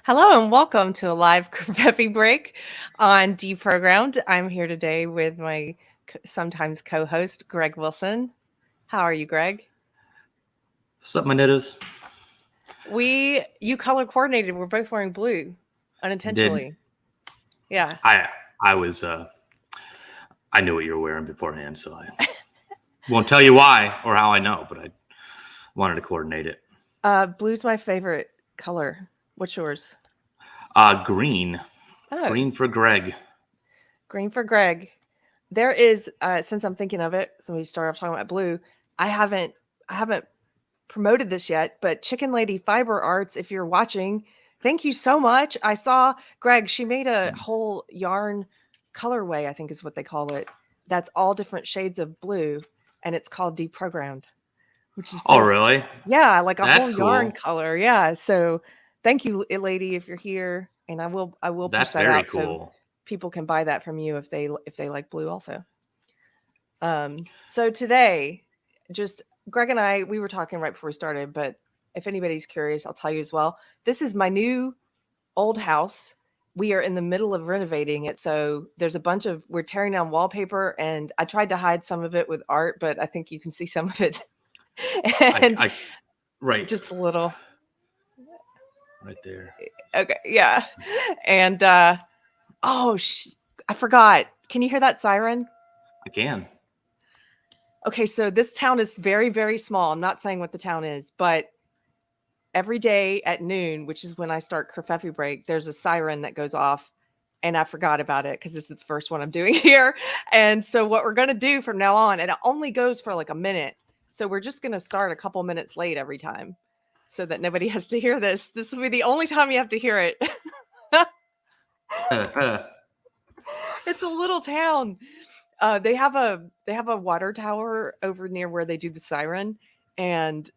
Hello and welcome to a live Kerfefe break on Deprogrammed. I'm here today with my sometimes co-host Greg Wilson. How are you, Greg? What's up, my nittas? You color coordinated. We're both wearing blue, Did unintentionally. Yeah. I was I knew what you were wearing beforehand, so I won't tell you why or how I know, but I wanted to coordinate it. Blue's my favorite color. What's yours? Green. Oh, Green for Greg. green for Greg. There is, since I'm thinking of it, so we start off talking about blue. I haven't promoted this yet, but Chicken Lady Fiber Arts, if you're watching, thank you so much. I saw Greg, she made a whole yarn colorway, I think is what they call it. That's all different shades of blue, and it's called Deprogrammed, which is Oh, so really? yeah, like a That's whole yarn cool. color. Yeah. So thank you, lady, if you're here. And I will push That's that very out so cool. people can buy that from you if they like blue also. So today, just Greg and I, we were talking right before we started, but if anybody's curious, I'll tell you as well. This is my new old house. We are in the middle of renovating it. So there's a bunch of, we're tearing down wallpaper, and I tried to hide some of it with art, but I think you can see some of it. And I right just a little. right there. Okay. Yeah. And, oh, I forgot. Can you hear that siren? I can. Okay, so this town is very, very small. I'm not saying what the town is, but every day at noon, which is when I start Kerfefe break, there's a siren that goes off, and I forgot about it because this is the first one I'm doing here. And so what we're gonna do from now on, and it only goes for like a minute, so we're just gonna start a couple minutes late every time, so that nobody has to hear this. This will be the only time you have to hear it. It's a little town. They have a water tower over near where they do the siren, and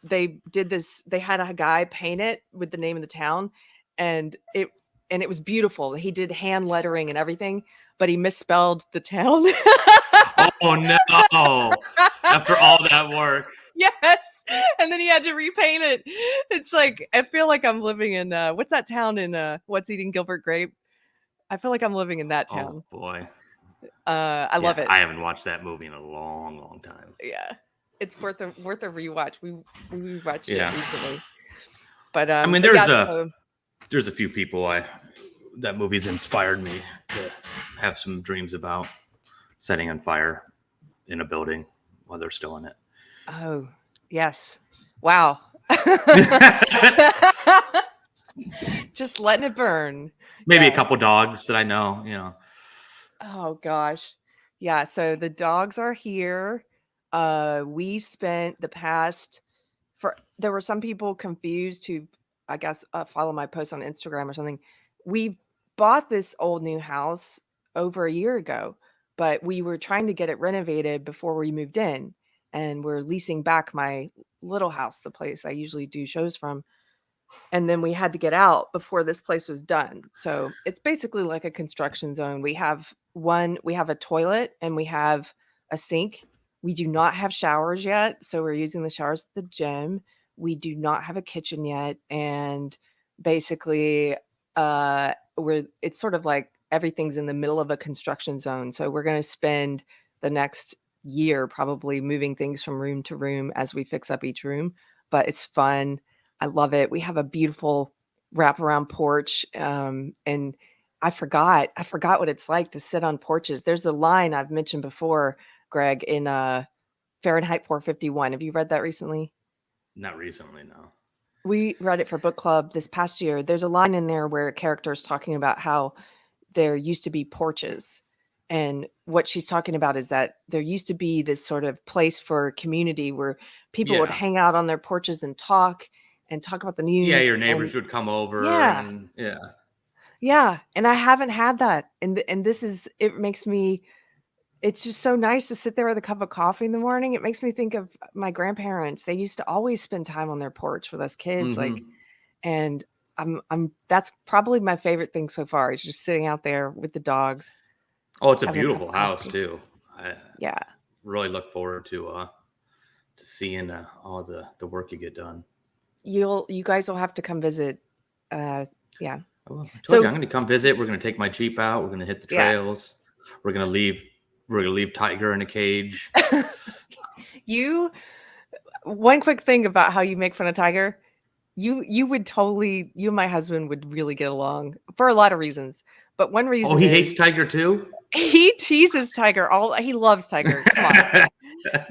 they did this. They had a guy paint it with the name of the town, and it was beautiful. He did hand lettering and everything, but he misspelled the town. Oh no! After all that work. Yes, and then he had to repaint it. It's like I feel like I'm living in what's that town in What's Eating Gilbert Grape? I feel like I'm living in that Oh town. boy. I love Yeah, it. I haven't watched that movie in a long, long time. Yeah, it's worth a rewatch. We rewatched it Yeah. recently, but I mean, yeah. So there's a few people that movie's inspired me to have some dreams about setting on fire in a building while they're still in it. oh yes, wow, just letting it burn. Maybe a Yeah. couple dogs that I know. Oh gosh, yeah. So the dogs are here. We spent the past for there were some people confused who I guess follow my post on Instagram or something. We bought this old new house over a year ago, but we were trying to get it renovated before we moved in, and we're leasing back my little house, the place I usually do shows from, and then we had to get out before this place was done. So it's basically like a construction zone. We have a toilet and we have a sink. We do not have showers yet, so we're using the showers at the gym. We do not have a kitchen yet, and basically we're it's sort of like everything's in the middle of a construction zone. So we're going to spend the next year probably moving things from room to room as we fix up each room, but it's fun. I love it. We have a beautiful wraparound porch, and I forgot what it's like to sit on porches. There's a line I've mentioned before, Greg, in Fahrenheit 451. Have you read that recently? Not recently, no. We read it for book club this past year. There's a line in there where a character is talking about how there used to be porches. And what she's talking about is that there used to be this sort of place for community where people would Yeah. hang out on their porches and talk about the Yeah, news. your And neighbors would come over yeah, and yeah. yeah. And I haven't had that. And this is, it makes me, it's just so nice to sit there with a cup of coffee in the morning. It makes me think of my grandparents. They used to always spend time on their porch with us kids. Like, Mm-hmm. and that's probably my favorite thing so far is just sitting out there with the dogs, Oh, it's a having a cup of beautiful house coffee. too. I Yeah. really look forward to seeing all the work you get done. You guys will have to come visit Yeah. Well, I told So you I'm going to come visit. We're going to take my Jeep out. We're going to hit the yeah, trails. We're going to leave. We're going to leave Tiger in a cage. you. One quick thing about how you make fun of Tiger. You would totally. You and my husband would really get along for a lot of reasons. But one Oh, reason he hates is Tiger too. he teases Tiger all. He loves Tiger. Come on.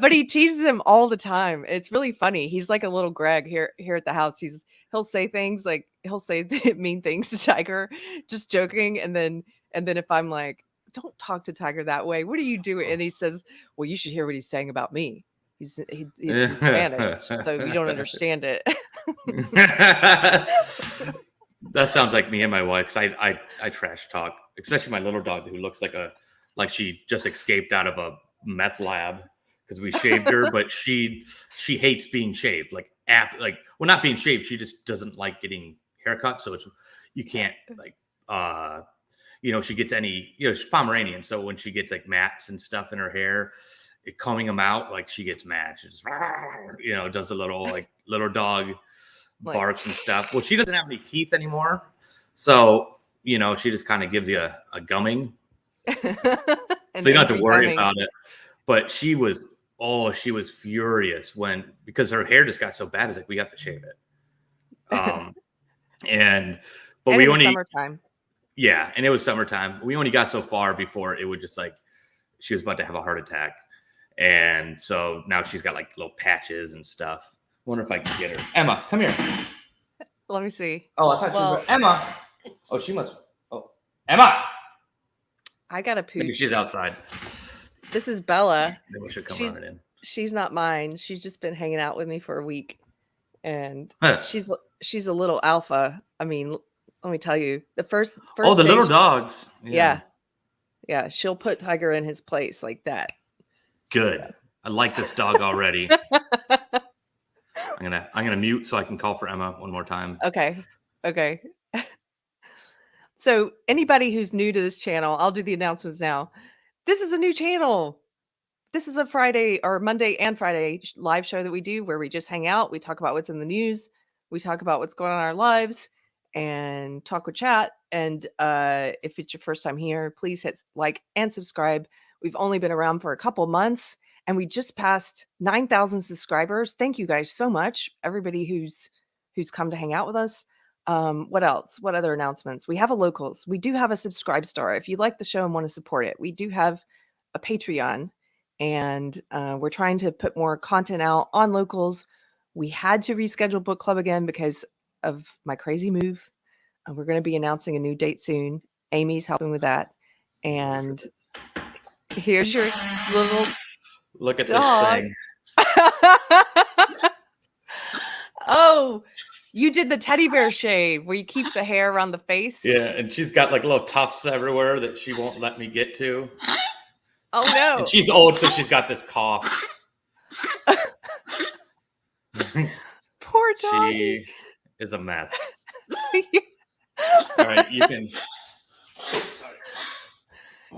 But he teases him all the time. It's really funny. He's like a little Greg here at the house. He'll say things like he'll say mean things to Tiger, just joking, and then if I'm like, "Don't talk to Tiger that way. What are you doing?" And he says, "Well, you should hear what he's saying about me. It's in Spanish, so you don't understand it." That sounds like me and my wife. 'Cause I trash talk, especially my little dog who looks like she just escaped out of a meth lab because we shaved her, but she hates being shaved. Well, not being shaved. She just doesn't like getting haircuts. So you can't she gets she's Pomeranian. So when she gets like mats and stuff in her hair, combing them out, like she gets mad. She just, does a little dog barks and stuff. Well, she doesn't have any teeth anymore. So, she just kind of gives you a gumming. So you don't have to worry about it. But she was furious because her hair just got so bad. It's like, we have to shave it. But we only summertime. Yeah. And it was summertime. We only got so far before it would just she was about to have a heart attack. And so now she's got like little patches and stuff. Wonder if I can get her. Emma, come here. Let me see. Oh, I thought she was Emma. Oh, she must. Oh, Emma. I got a pooch. Maybe she's outside. This is Bella. Maybe we should come running in. She's not mine. She's just been hanging out with me for a week, and she's a little alpha. I mean, let me tell you, the first. Oh, the little dogs. Yeah. She'll put Tiger in his place like that. Good. Yeah. I like this dog already. I'm gonna mute so I can call for Emma one more time. Okay. So anybody who's new to this channel, I'll do the announcements now. This is a new channel. This is a Friday or Monday and Friday live show that we do where we just hang out. We talk about what's in the news. We talk about what's going on in our lives and talk with chat. And if it's your first time here, please hit like and subscribe. We've only been around for a couple months and we just passed 9,000 subscribers. Thank you guys so much. Everybody who's come to hang out with us. What else? What other announcements? We have a locals. We do have a subscribe star. If you like the show and want to support it, we do have a Patreon. And we're trying to put more content out on locals. We had to reschedule book club again because of my crazy move. We're going to be announcing a new date soon. Amy's helping with that. And here's your little look at dog. This thing. Oh, you did the teddy bear shave where you keep the hair around the face. Yeah, and she's got like little tufts everywhere that she won't let me get to. Oh no! And she's old, so she's got this cough. Poor dog. She is a mess. All right, you can. Sorry.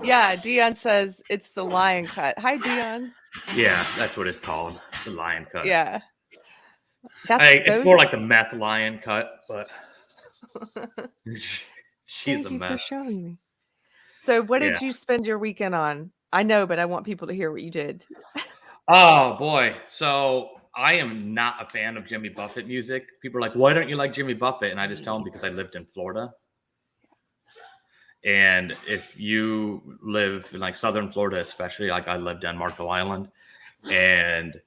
Yeah, Dion says it's the lion cut. Hi, Dion. Yeah, that's what it's called, the lion cut. Yeah, it's more like the meth lion cut, but she's a mess. Thank you for showing me. So, what did you spend your weekend on? I know, but I want people to hear what you did. Oh, boy. So I am not a fan of Jimmy Buffett music. People are like, why don't you like Jimmy Buffett? And I just tell them because I lived in Florida. And if you live in like Southern Florida, especially, like I lived on Marco Island, and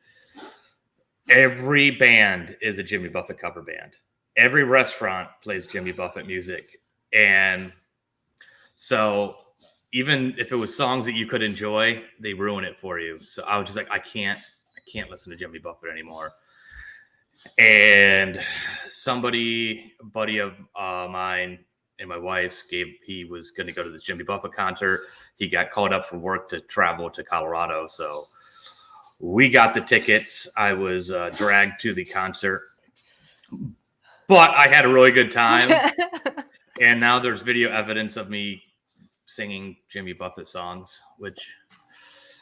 every band is a Jimmy Buffett cover band. Every restaurant plays Jimmy Buffett music. And so even if it was songs that you could enjoy, they ruin it for you. So I was just like, I can't listen to Jimmy Buffett anymore. And a buddy of mine and my wife's he was going to go to this Jimmy Buffett concert. He got called up for work to travel to Colorado. So we got the tickets. I was dragged to the concert, but I had a really good time. And now there's video evidence of me singing Jimmy Buffett songs, which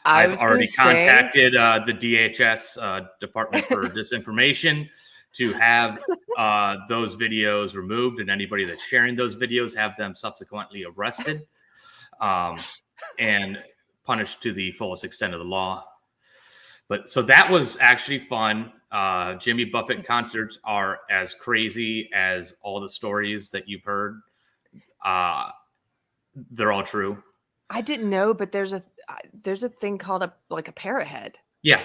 I've already contacted the DHS Department for Disinformation to have those videos removed, and anybody that's sharing those videos have them subsequently arrested and punished to the fullest extent of the law. But so that was actually fun. Jimmy Buffett concerts are as crazy as all the stories that you've heard. They're all true. I didn't know, but there's a thing called a parrot head. Yeah.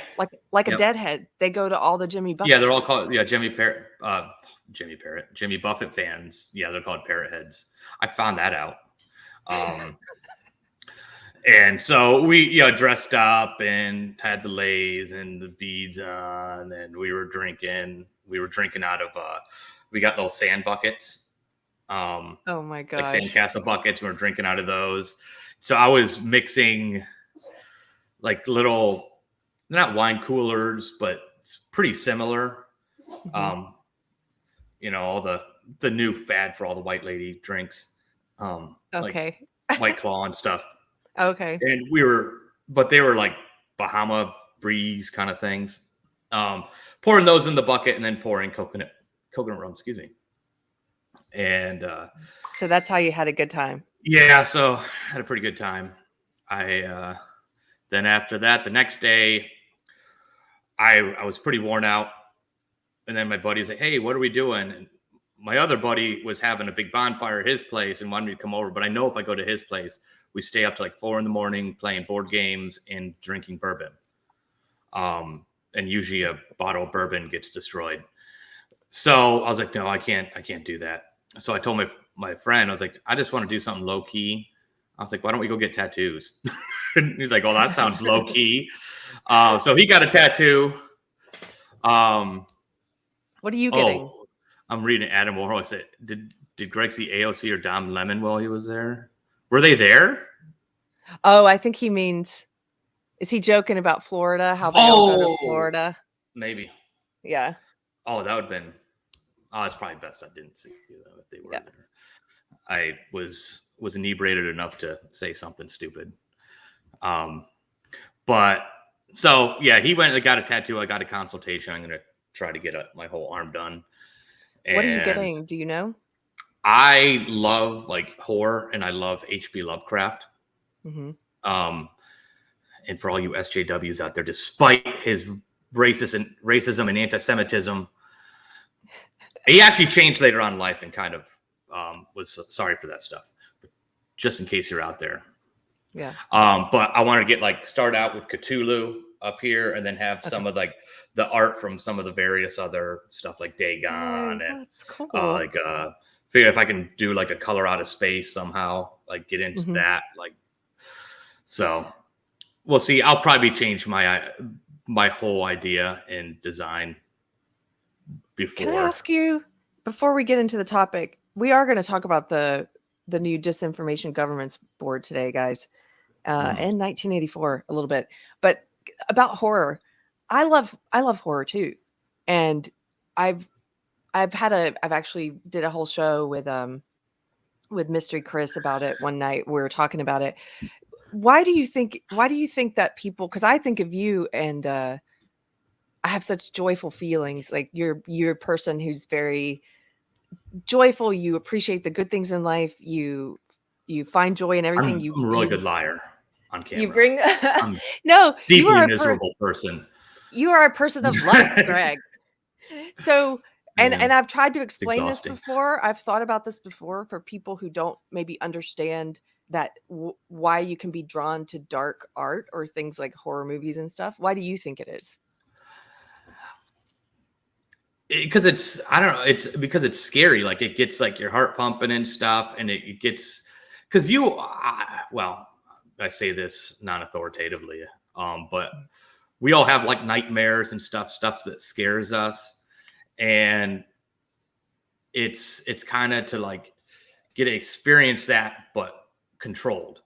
Like a deadhead. They go to all the Jimmy Buffett. Yeah, they're all called Jimmy Buffett fans. Yeah, they're called parrot heads. I found that out. And so we dressed up and had the leis and the beads on, and we were drinking. We were drinking out of we got little sand buckets. Oh my gosh. Like sandcastle buckets. We were drinking out of those. So I was mixing like little, they're not wine coolers, but it's pretty similar. Mm-hmm. All the new fad for all the white lady drinks. Okay. Like White Claw and stuff. Okay. And but they were like Bahama Breeze kind of things. Pouring those in the bucket and then pouring coconut rum, excuse me. And so that's how you had a good time. Yeah, so I had a pretty good time. I then after that, the next day, I was pretty worn out. And then my buddy's like, "Hey, what are we doing?" And my other buddy was having a big bonfire at his place and wanted me to come over. But I know if I go to his place, we stay up to like 4 a.m. playing board games and drinking bourbon. And usually a bottle of bourbon gets destroyed. So I was like, no, I can't do that. So I told my friend, I was like, I just want to do something low key. I was like, why don't we go get tattoos? He's like, oh, that sounds low key. So he got a tattoo. What are you getting? I'm reading Adam Warhol. Said, did Greg see AOC or Dom Lemon while he was there? Were they there? Oh, I think he means, is he joking about Florida? How they all go to Florida? Maybe. Yeah. Oh, that would have been, it's probably best I didn't see them if they were there. I was inebriated enough to say something stupid. But so yeah, he went and got a tattoo. I got a consultation. I'm going to try to get my whole arm done. And what are you getting? Do you know? I love like horror and I love H.P. Lovecraft. Mm-hmm. And for all you SJWs out there, despite his racism and anti-Semitism, he actually changed later on in life and kind of was sorry for that stuff. But just in case you're out there. Yeah. But I wanted to get start out with Cthulhu up here and then have some of like the art from some of the various other stuff like Dagon and that's cool. Figure if I can do like a color out of space somehow, like get into that. So we'll see. I'll probably change my whole idea in design before. Can I ask you, before we get into the topic, we are going to talk about the new Disinformation Governance Board today, guys, and 1984 a little bit, but about horror. I love horror too, and I've actually did a whole show with Mystery Chris about it one night. We were talking about it. Why do you think that people, because I think of you and I have such joyful feelings. Like you're a person who's very joyful. You appreciate the good things in life. You find joy in everything. I'm a really good liar on camera. You bring no, deeply miserable person. You are a person of light, Greg. So and I've tried to explain this before. I've thought about this before for people who don't maybe understand that why you can be drawn to dark art or things like horror movies and stuff. Why do you think it is? Because it's, I don't know, it's because it's scary. Like it gets like your heart pumping and stuff, and it gets, because well, I say this non-authoritatively, but we all have like nightmares and stuff that scares us, and it's kind of to like get to experience that, but controlled.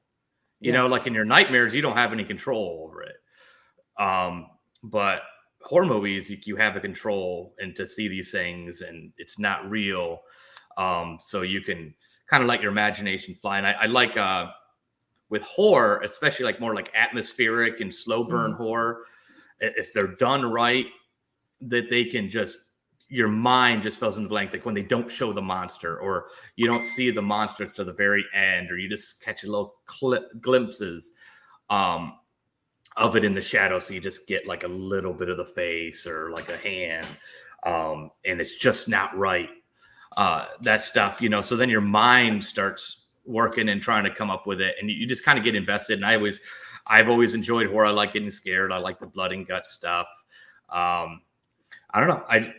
You know, like in your nightmares, you don't have any control over it. But horror movies, you have a control and to see these things, and it's not real. So you can kind of let your imagination fly. And I like with horror, especially like more like atmospheric and slow burn horror, if they're done right, that they can just your mind just fills in the blanks, like when they don't show the monster, or you don't see the monster to the very end, or you just catch a little glimpses of it in the shadow, so you just get like a little bit of the face or like a hand, and it's just not right. That stuff, so then your mind starts working and trying to come up with it, and you just kind of get invested. And I've always enjoyed horror. I like getting scared. I like the blood and gut stuff. I don't know. I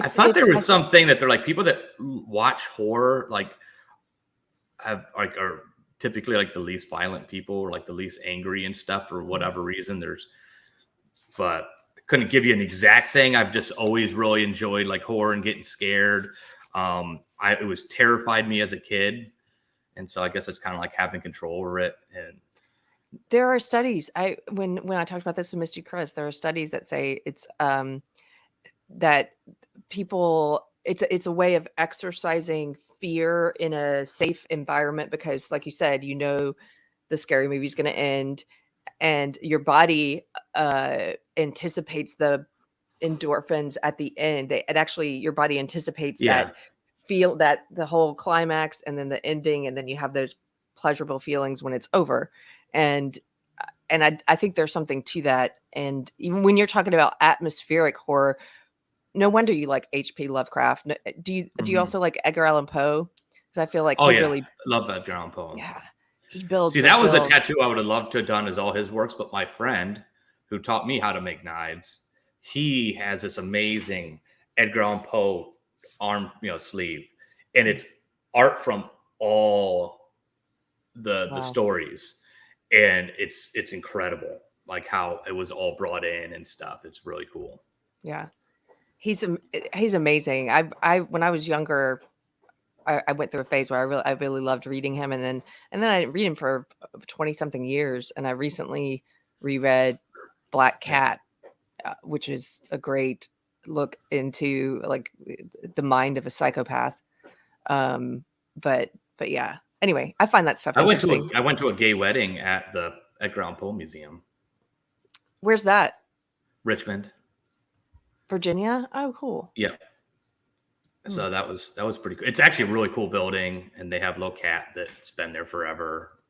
thought there was something that they're like, people that watch horror like are typically like the least violent people, or like the least angry and stuff, for whatever reason. But I couldn't give you an exact thing. I've just always really enjoyed like horror and getting scared. It was terrified me as a kid, and so I guess it's kind of like having control over it. And there are studies. When I talked about this with Misty Chris, there are studies that say it's that people, it's a way of exercising fear in a safe environment, because like you said, the scary movie is going to end, and your body anticipates the endorphins at the end. Your body anticipates that the whole climax, and then the ending, and then you have those pleasurable feelings when it's over. And I think there's something to that. And even when you're talking about atmospheric horror, no wonder you like H.P. Lovecraft. Do you also like Edgar Allan Poe? Because I feel like really love Edgar Allan Poe. Yeah, he builds. See, that was a tattoo I would have loved to have done, as all his works. But my friend who taught me how to make knives, he has this amazing Edgar Allan Poe arm, sleeve, and it's art from all the stories, and it's incredible, like how it was all brought in and stuff. It's really cool. Yeah. He's amazing. When I was younger, I went through a phase where I really loved reading him, and then I didn't read him for 20 something years, and I recently reread Black Cat, which is a great look into like the mind of a psychopath. But yeah. Anyway, I find that stuff interesting. I went to a gay wedding at the Edgar Allan Poe Museum. Where's that? Richmond, Virginia. Oh, cool. Yeah. So that was pretty cool. It's actually a really cool building, and they have a little cat that's been there forever.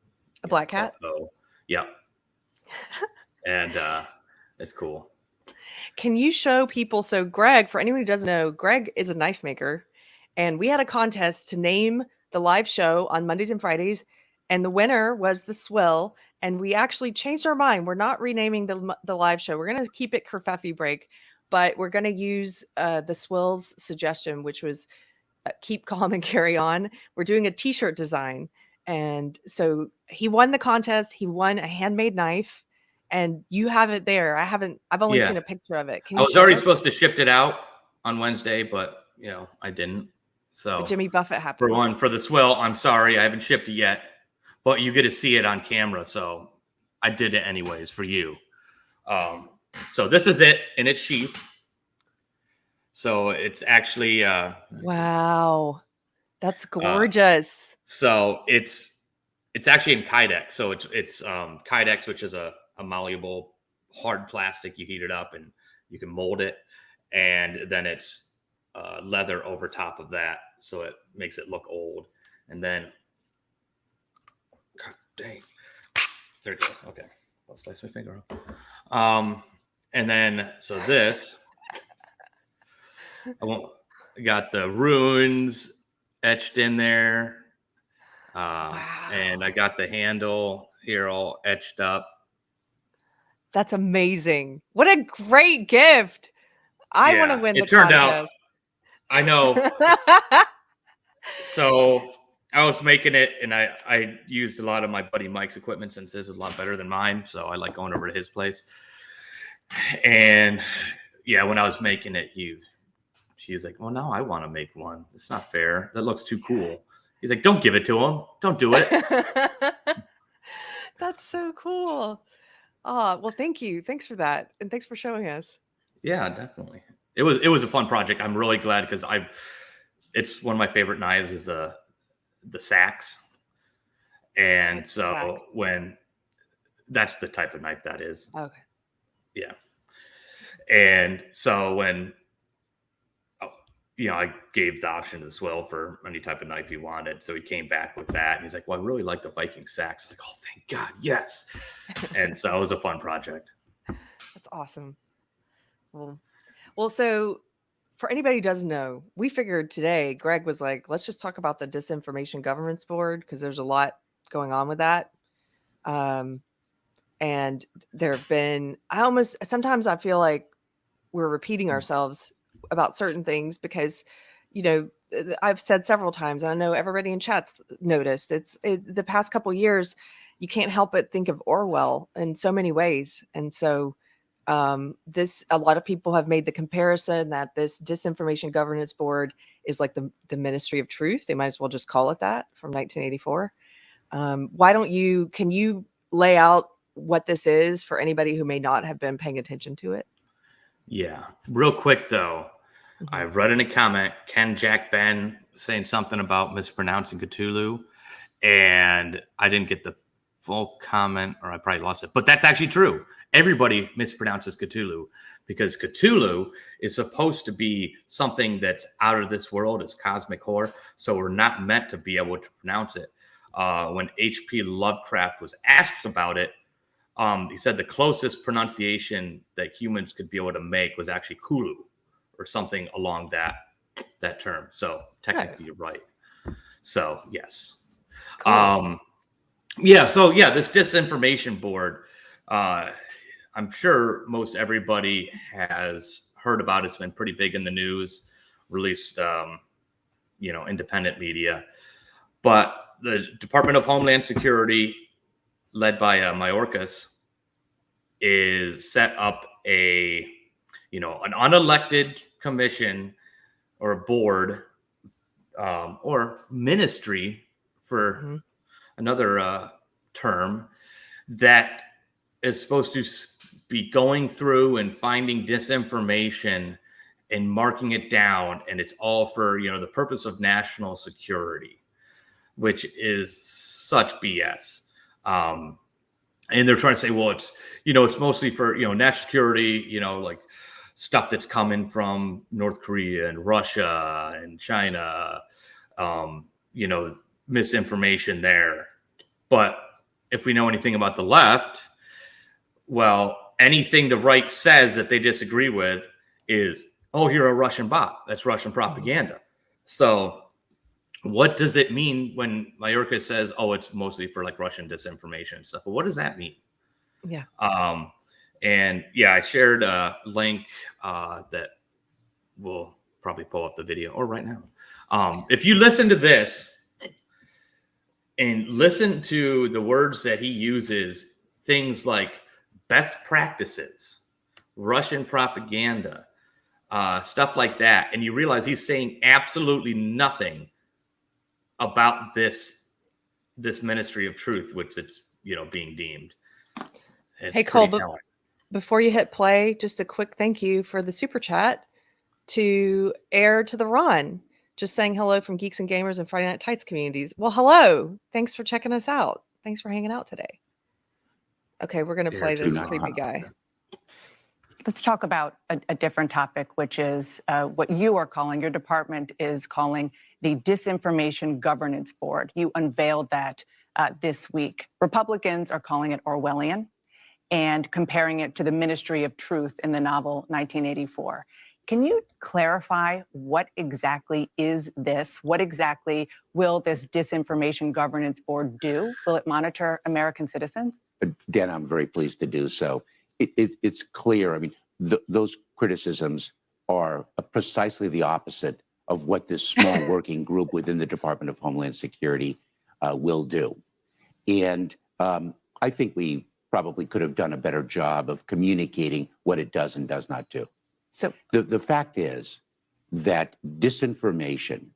A black cat? Oh, yeah. And it's cool. Can you show people? So Greg, for anyone who doesn't know, Greg is a knife maker, and we had a contest to name the live show on Mondays and Fridays, and the winner was the Swill. And we actually changed our mind. We're not renaming the live show. We're going to keep it Kerfefe Break, but we're going to use the Swill's suggestion, which was keep calm and carry on. We're doing a t-shirt design. And so he won the contest. He won a handmade knife, and you have it there. I've only seen a picture of it. I was already supposed to ship it out on Wednesday, but I didn't. So but Jimmy Buffett happened. For the Swill, I'm sorry, I haven't shipped it yet, but you get to see it on camera. So I did it anyways for you. So this is it in its sheath. So it's actually wow, that's gorgeous. So it's actually in Kydex. So it's Kydex, which is a malleable hard plastic. You heat it up and you can mold it, and then it's leather over top of that, so it makes it look old. And then, God dang, there it goes. Okay, I'll slice my finger off. And then so this, I got the runes etched in there. Wow. And I got the handle here all etched up. That's amazing. What a great gift. I want to win the contest. It turned out, I know. So I was making it, and I used a lot of my buddy Mike's equipment, since his is a lot better than mine. So I like going over to his place. And yeah, when I was making it, she was like, "Well, no, I want to make one. It's not fair. That looks too cool." He's like, "Don't give it to him. Don't do it." That's so cool. Oh, well, thank you. Thanks for that. And thanks for showing us. Yeah, definitely. It was a fun project. I'm really glad, because it's one of my favorite knives is the sax. And so that's the type of knife that is. Okay. Yeah. And so when I gave the option to Swill for any type of knife he wanted. So he came back with that. And he's like, well, I really like the Viking sax. I was like, oh, thank God, yes. And so it was a fun project. That's awesome. Well, so for anybody who doesn't know, we figured today, Greg was like, let's just talk about the Disinformation Governance Board because there's a lot going on with that. And there have been, sometimes I feel like we're repeating ourselves about certain things because, I've said several times, and I know everybody in chat's noticed, the past couple years, you can't help but think of Orwell in so many ways. And so a lot of people have made the comparison that this Disinformation Governance Board is like the Ministry of Truth. They might as well just call it that, from 1984. Can you lay out what this is for anybody who may not have been paying attention to it? Yeah. Real quick, though, I read in a comment, Ken Jack Ben saying something about mispronouncing Cthulhu, and I didn't get the full comment, or I probably lost it. But that's actually true. Everybody mispronounces Cthulhu because Cthulhu is supposed to be something that's out of this world. It's cosmic horror. So we're not meant to be able to pronounce it. When H.P. Lovecraft was asked about it, he said the closest pronunciation that humans could be able to make was actually Kulu or something along that term. So technically you're right. So yes. Cool. This Disinformation Board, I'm sure most everybody has heard about it. It's been pretty big in the news, released, independent media. But the Department of Homeland Security, led by Mayorkas, is set up an unelected commission or a board or ministry for another term that is supposed to be going through and finding disinformation and marking it down. And it's all for, the purpose of national security, which is such BS. And they're trying to say, well, it's mostly for, national security, like stuff that's coming from North Korea and Russia and China, misinformation there. But if we know anything about the left, well, anything the right says that they disagree with is, oh, you're a Russian bot. That's Russian propaganda. So what does it mean when Mayorkas says, oh, it's mostly for like Russian disinformation and stuff? But what does that mean? Yeah. I shared a link that will probably pull up the video or right now. If you listen to this and listen to the words that he uses, things like best practices, Russian propaganda, stuff like that, and you realize he's saying absolutely nothing about this Ministry of Truth, which it's being deemed. Hey Cole, before you hit play, just a quick thank you for the super chat to Air to the Run, just saying hello from Geeks and Gamers and Friday Night Tights communities. Well, hello, thanks for checking us out. Thanks for hanging out today. Okay, we're gonna play this creepy guy. Let's talk about a different topic, which is what your department is calling the Disinformation Governance Board. You unveiled that this week. Republicans are calling it Orwellian and comparing it to the Ministry of Truth in the novel 1984. Can you clarify what exactly is this? What exactly will this Disinformation Governance Board do? Will it monitor American citizens? Dan, I'm very pleased to do so. It's clear. I mean, those criticisms are precisely the opposite of what this small working group within the Department of Homeland Security will do. And I think we probably could have done a better job of communicating what it does and does not do. So the fact is that disinformation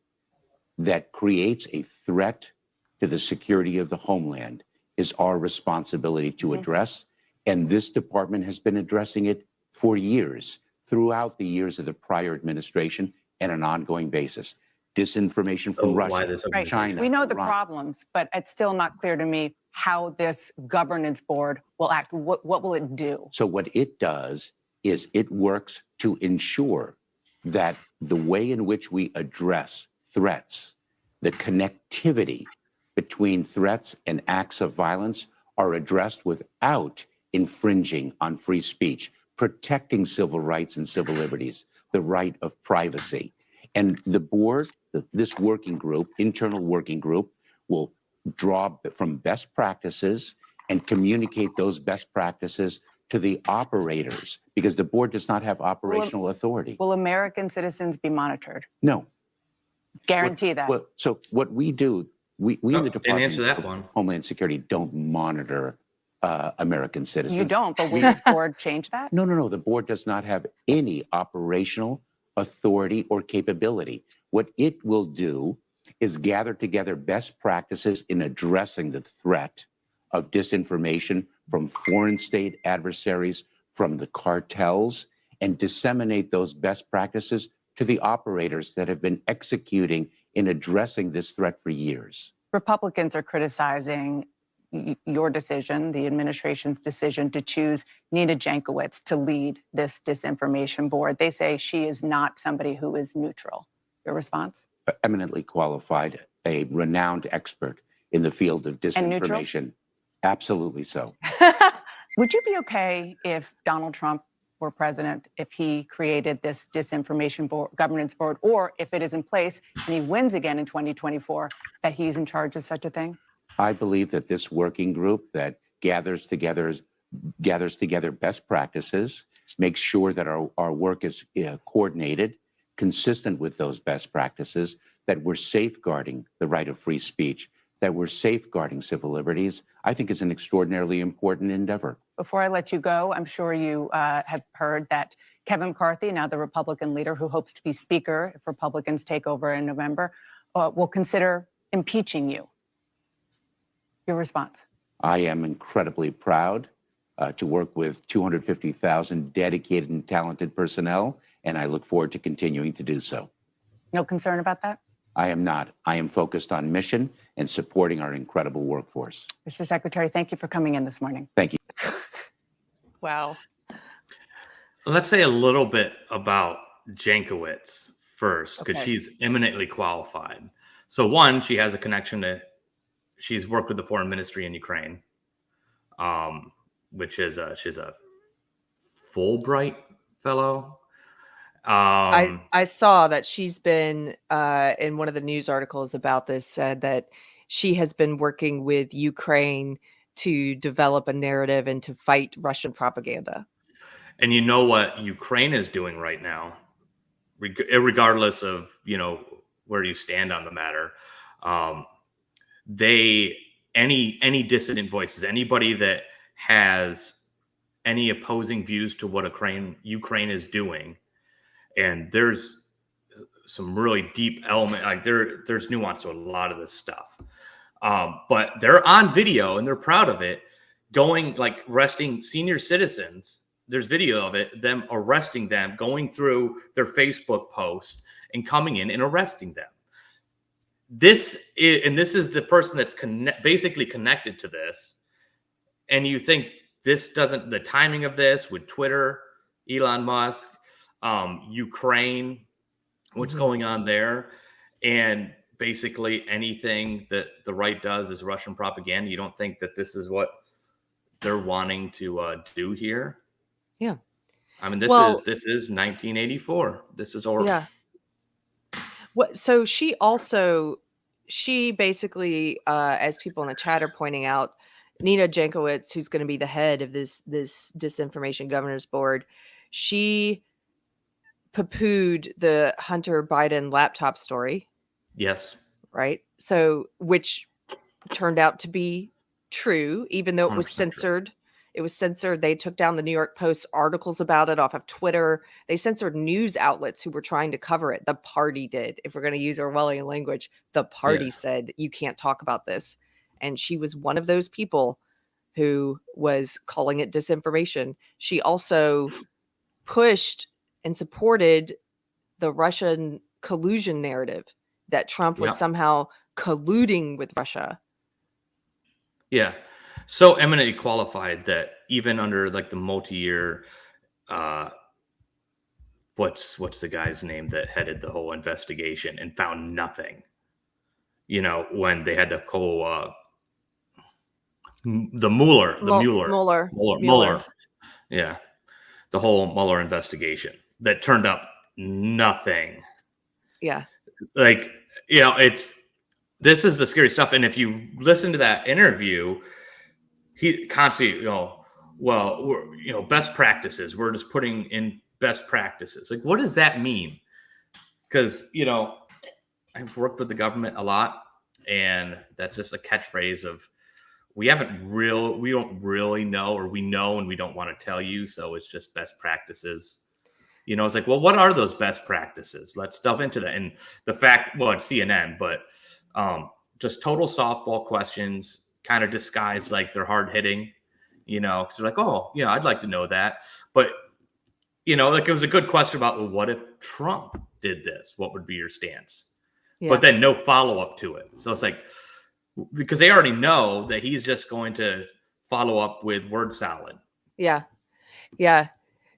that creates a threat to the security of the homeland is our responsibility to address. And this department has been addressing it for years, throughout the years of the prior administration, and an ongoing basis. Disinformation from Russia, China. We know the problems, but it's still not clear to me how this governance board will act. What will it do? So what it does is it works to ensure that the way in which we address threats, the connectivity between threats and acts of violence are addressed without infringing on free speech, protecting civil rights and civil liberties, the right of privacy. And the board, this working group, internal working group, will draw from best practices and communicate those best practices to the operators, because the board does not have operational authority. Will American citizens be monitored? No. Guarantee that. So what we do, we in the Didn't Department answer that of one. Homeland Security don't monitor American citizens. You don't, but will this board change that? No. The board does not have any operational authority or capability. What it will do is gather together best practices in addressing the threat of disinformation from foreign state adversaries, from the cartels, and disseminate those best practices to the operators that have been executing in addressing this threat for years. Republicans are criticizing your decision, the administration's decision to choose Nina Jankowicz to lead this disinformation board. They say she is not somebody who is neutral. Your response? Eminently qualified, a renowned expert in the field of disinformation. Absolutely so. Would you be okay if Donald Trump were president, if he created this disinformation governance board, or if it is in place and he wins again in 2024, that he's in charge of such a thing? I believe that this working group that gathers together best practices, makes sure that our work is coordinated, consistent with those best practices, that we're safeguarding the right of free speech, that we're safeguarding civil liberties, I think is an extraordinarily important endeavor. Before I let you go, I'm sure you have heard that Kevin McCarthy, now the Republican leader who hopes to be Speaker if Republicans take over in November, will consider impeaching you. Your response? I am incredibly proud to work with 250,000 dedicated and talented personnel, and I look forward to continuing to do so. No concern about that? I am not. I am focused on mission and supporting our incredible workforce. Mr. Secretary, thank you for coming in this morning. Thank you. Wow. Let's say a little bit about Jankowicz first, because Okay. she's eminently qualified. So one, she has a connection to, she's worked with the foreign ministry in Ukraine, which is she's a Fulbright fellow. I saw that she's been in one of the news articles about this, said that she has been working with Ukraine to develop a narrative and to fight Russian propaganda. And you know what Ukraine is doing right now, regardless of, you know, where you stand on the matter. Any dissident voices, anybody that has any opposing views to what Ukraine is doing, and there's some really deep element, like there's nuance to a lot of this stuff. But they're on video and they're proud of it, going like arresting senior citizens. There's video of it, them arresting them, going through their Facebook posts and coming in and arresting them. This is the person that's basically connected to this. And you think this doesn't, the timing of this with Twitter, Elon Musk, Ukraine, what's going on there, and basically anything that the right does is Russian propaganda. You don't think that this is what they're wanting to do here? Yeah. I mean, this is 1984. This is Orwell. Yeah. What? So she basically, as people in the chat are pointing out, Nina Jankowicz, who's going to be the head of this Disinformation Governance Board, she poo-pooed the Hunter Biden laptop story. Yes. Right. So, which turned out to be true, even though it was censored. True. It was censored. They took down the New York Post articles about it off of Twitter. They censored news outlets who were trying to cover it. The party did. If we're going to use Orwellian language, the party said, you can't talk about this. And she was one of those people who was calling it disinformation. She also pushed and supported the Russian collusion narrative that Trump was somehow colluding with Russia. Yeah. So eminently qualified that even under like the multi-year what's the guy's name that headed the whole investigation and found nothing? When they had the whole the Mueller, yeah, the whole Mueller investigation that turned up nothing. Yeah. Like, this is the scary stuff. And if you listen to that interview, he constantly, well, we're, best practices. We're just putting in best practices. Like, what does that mean? Because, I've worked with the government a lot, and that's just a catchphrase of, we don't really know, or we know and we don't want to tell you. So it's just best practices. It's like, well, what are those best practices? Let's delve into that. And the fact, well, it's CNN, but just total softball questions, kind of disguised like they're hard hitting, because they're like, oh, yeah, I'd like to know that. But, like, it was a good question about, well, what if Trump did this? What would be your stance? Yeah. But then no follow up to it. So it's like, because they already know that he's just going to follow up with word salad. Yeah. Yeah.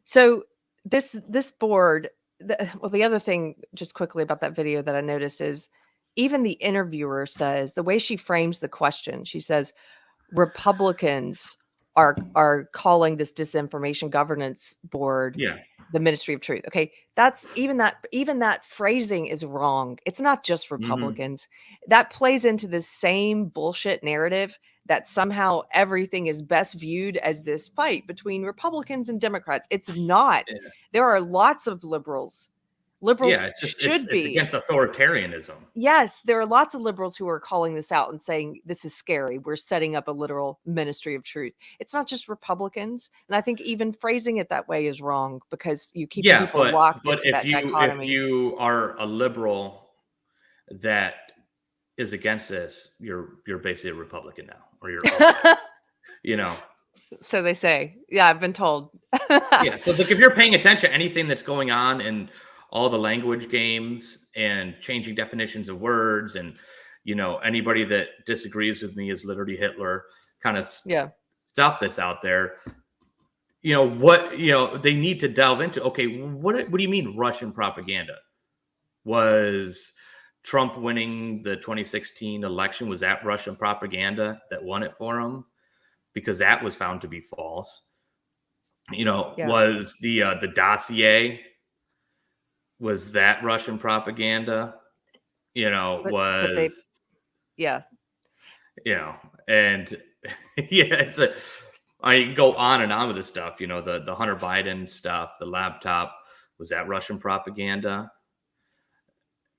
So this board, the other thing just quickly about that video that I noticed is even the interviewer says, the way she frames the question, she says, Republicans are calling this Disinformation Governance Board the Ministry of Truth. Okay, that's even that phrasing is wrong. It's not just Republicans. That plays into this same bullshit narrative that somehow everything is best viewed as this fight between Republicans and Democrats. It's not. Yeah. There are lots of liberals. It's against authoritarianism. Yes, there are lots of liberals who are calling this out and saying this is scary. We're setting up a literal ministry of truth. It's not just Republicans, and I think even phrasing it that way is wrong because you keep people locked into that dichotomy. If you are a liberal that is against this, you're basically a Republican now, or you're So they say. Yeah, I've been told. Yeah, so it's like if you're paying attention to anything that's going on and all the language games and changing definitions of words, and anybody that disagrees with me is literally Hitler kind of stuff that's out there. They need to delve into. Okay, what do you mean Russian propaganda? Was Trump winning the 2016 election, was that Russian propaganda that won it for him? Because that was found to be false. Was the dossier, was that Russian propaganda? And I go on and on with this stuff. The Hunter Biden stuff, the laptop, was that Russian propaganda?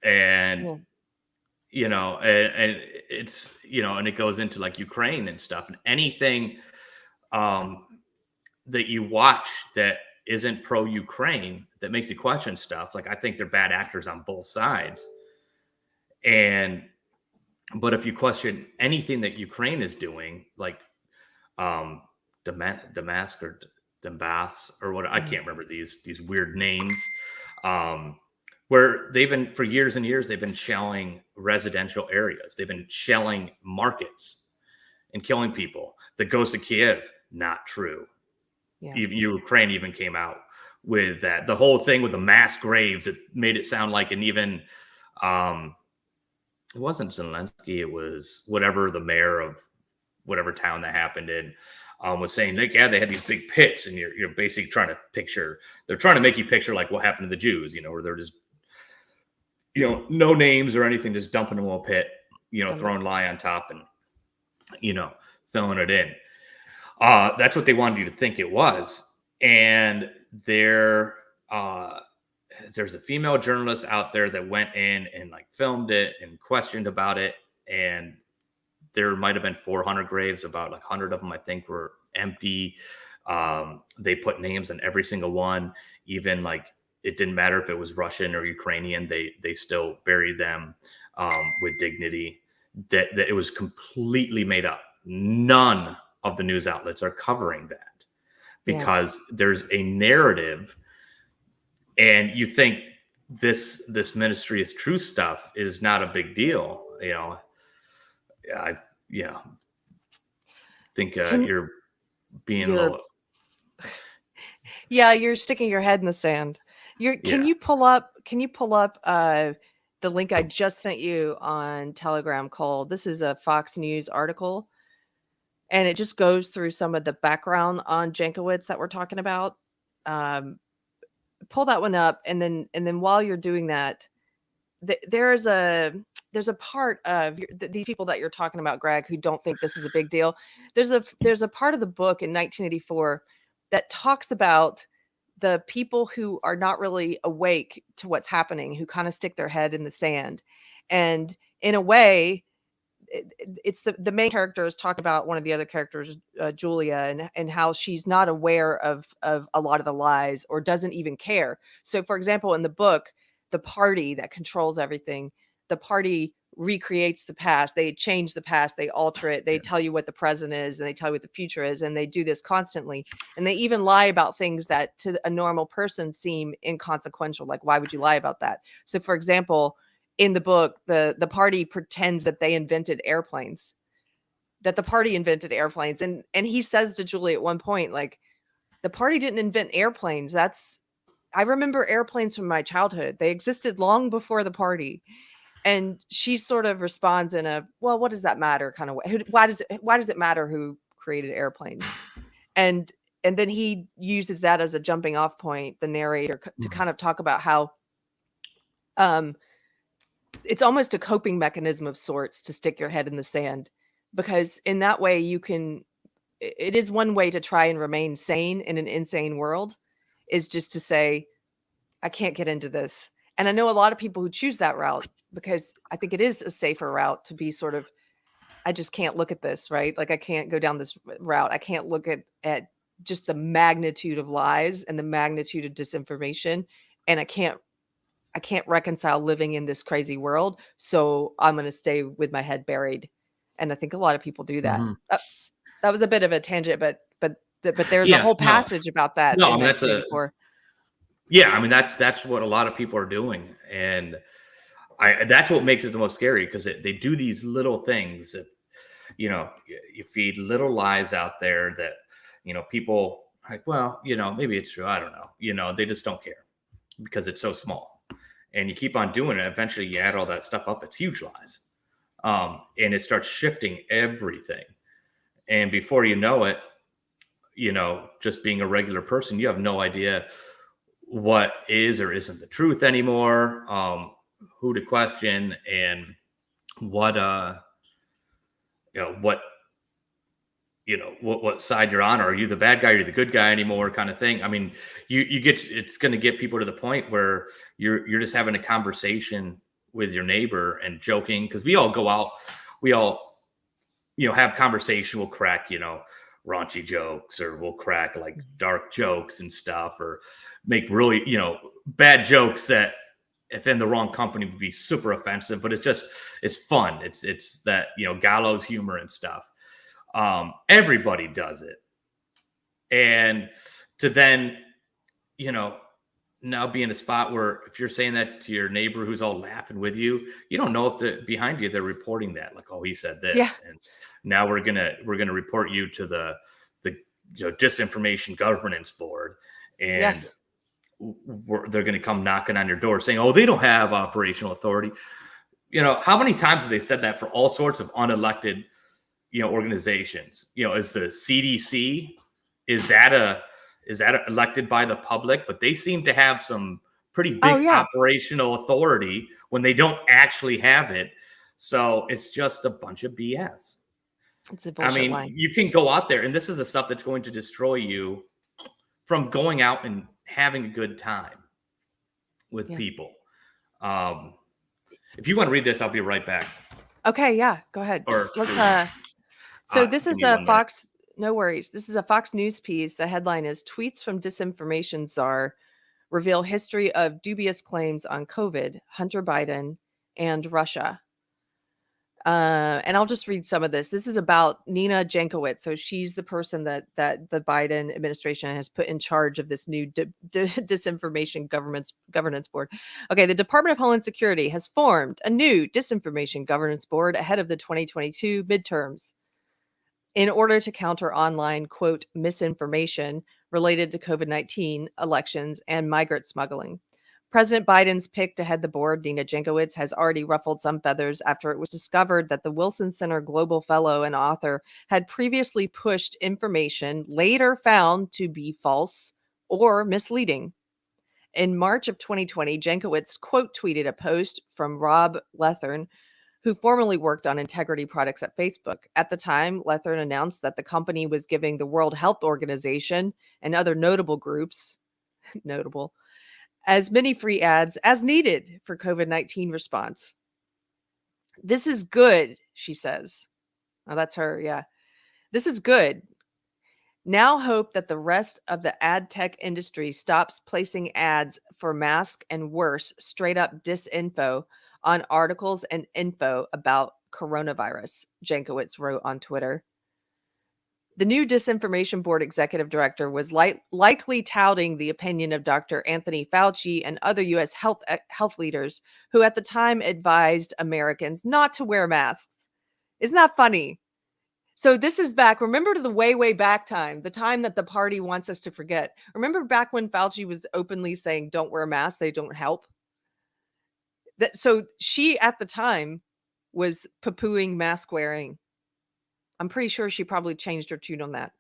And and it's and it goes into like Ukraine and stuff, and anything that you watch that isn't pro-Ukraine that makes you question stuff. Like, I think they're bad actors on both sides. But if you question anything that Ukraine is doing, like Damascus or Donbass or what, I can't remember these weird names, where they've been, for years and years, they've been shelling residential areas. They've been shelling markets and killing people. The Ghost of Kiev, not true. Yeah. Ukraine even came out with that. The whole thing with the mass graves, it made it sound like, and even it wasn't Zelensky, it was whatever the mayor of whatever town that happened in was saying, like, yeah, they had these big pits, and you're basically trying to picture, they're trying to make you picture like what happened to the Jews, where they're just, no names or anything, just dumping them in a pit, throwing lye on top and, filling it in. That's what they wanted you to think it was. And there's a female journalist out there that went in and like filmed it and questioned about it. And there might've been 400 graves, about like 100 of them, I think, were empty. They put names on every single one. Even like, it didn't matter if it was Russian or Ukrainian, they still buried them with dignity. That it was completely made up. None of the news outlets are covering that because there's a narrative, and you think this ministry is true stuff is not a big deal. I think you're being a little. Yeah, you're sticking your head in the sand. Can Yeah. you pull up the link I just sent you on Telegram called, this is a Fox News article, and it just goes through some of the background on Jankowicz that we're talking about. Pull that one up, and then while you're doing that, there's a part of these people that you're talking about, Greg, who don't think this is a big deal. There's a part of the book in 1984 that talks about the people who are not really awake to what's happening, who kind of stick their head in the sand. And in a way, it's the main characters talk about one of the other characters, Julia, and how she's not aware of a lot of the lies or doesn't even care. So, for example, in the book, the party that controls everything, the party recreates the past. They change the past, they alter it, they tell you what the present is, and they tell you what the future is, and they do this constantly. And they even lie about things that to a normal person seem inconsequential. Like, why would you lie about that? So, for example, in the book, the party pretends that they invented airplanes, that the party invented airplanes. And he says to Julie at one point, like, the party didn't invent airplanes. I remember airplanes from my childhood. They existed long before the party. And she sort of responds in a, well, what does that matter kind of way? Why does it matter who created airplanes? And then he uses that as a jumping off point, the narrator, to kind of talk about how it's almost a coping mechanism of sorts to stick your head in the sand, because in that way it is one way to try and remain sane in an insane world, is just to say, I can't get into this. And I know a lot of people who choose that route because I think it is a safer route to be sort of, I just can't look at this, right? Like, I can't go down this route. I can't look at just the magnitude of lies and the magnitude of disinformation. And I can't reconcile living in this crazy world. So I'm going to stay with my head buried. And I think a lot of people do that. That was a bit of a tangent, but there's a whole passage about that in 1984. I mean, that's what a lot of people are doing. And that's what makes it the most scary, because they do these little things that, you feed little lies out there that, people like, well, maybe it's true. I don't know. They just don't care because it's so small. And you keep on doing it. Eventually you add all that stuff up. It's huge lies. And it starts shifting everything. And before you know it, just being a regular person, you have no idea what is or isn't the truth anymore, who to question, and what side you're on. Are you the bad guy? Are you the good guy anymore? Kind of thing. I mean, it's going to get people to the point where you're just having a conversation with your neighbor and joking, because we all go out, we all, have conversation. We'll crack, raunchy jokes, or we'll crack like dark jokes and stuff, or make really, bad jokes that if in the wrong company would be super offensive, but it's fun. It's that, gallows humor and stuff. Everybody does it. And to then, now be in a spot where if you're saying that to your neighbor who's all laughing with you, you don't know if behind you they're reporting that, like, oh, he said this. Yeah. And now we're gonna report you to the Disinformation Governance Board, and they're gonna come knocking on your door saying, oh, they don't have operational authority. How many times have they said that for all sorts of unelected organizations? Is the CDC, is that elected by the public? But they seem to have some pretty big operational authority when they don't actually have it. So it's just a bunch of BS. It's a bullshit line. You can go out there, and this is the stuff that's going to destroy you from going out and having a good time with people. If you want to read this, I'll be right back. Okay, yeah, go ahead. So this is a Fox. No worries. This is a Fox News piece. The headline is "Tweets from Disinformation Czar Reveal History of Dubious Claims on COVID, Hunter Biden, and Russia." And I'll just read some of this. This is about Nina Jankowicz. So she's the person that the Biden administration has put in charge of this new Disinformation Governance Board. Okay, the Department of Homeland Security has formed a new Disinformation Governance Board ahead of the 2022 midterms in order to counter online, quote, misinformation, related to COVID-19, elections, and migrant smuggling. President Biden's pick to head the board, Nina Jankowicz, has already ruffled some feathers after it was discovered that the Wilson Center Global Fellow and author had previously pushed information later found to be false or misleading. In March of 2020, Jankowicz quote tweeted a post from Rob Lethern, who formerly worked on integrity products at Facebook. At the time, Lethern announced that the company was giving the World Health Organization and other notable groups, notable, as many free ads as needed for COVID-19 response. This is good, she says. Oh, that's her, yeah. This is good. Now hope that the rest of the ad tech industry stops placing ads for masks and worse, straight up disinfo on articles and info about coronavirus, Jankowicz wrote on Twitter. The new Disinformation Board executive director was likely touting the opinion of Dr. Anthony Fauci and other U.S. health leaders who at the time advised Americans not to wear masks. Isn't that funny? So this is back. Remember to the way back time, the time that the party wants us to forget. Remember back when Fauci was openly saying, don't wear masks, they don't help. So she at the time was poo-pooing mask wearing. I'm pretty sure she probably changed her tune on that.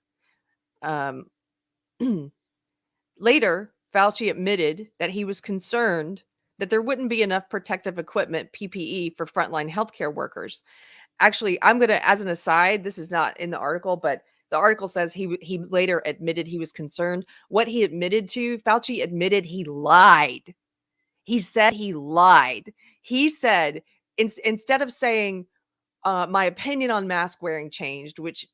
Later, Fauci admitted that he was concerned that there wouldn't be enough protective equipment, PPE, for frontline healthcare workers. Actually, I'm going to, as an aside, this is not in the article, but the article says he later admitted he was concerned. What he admitted to, Fauci admitted he lied. He said he lied. He said, instead of saying, my opinion on mask wearing changed, which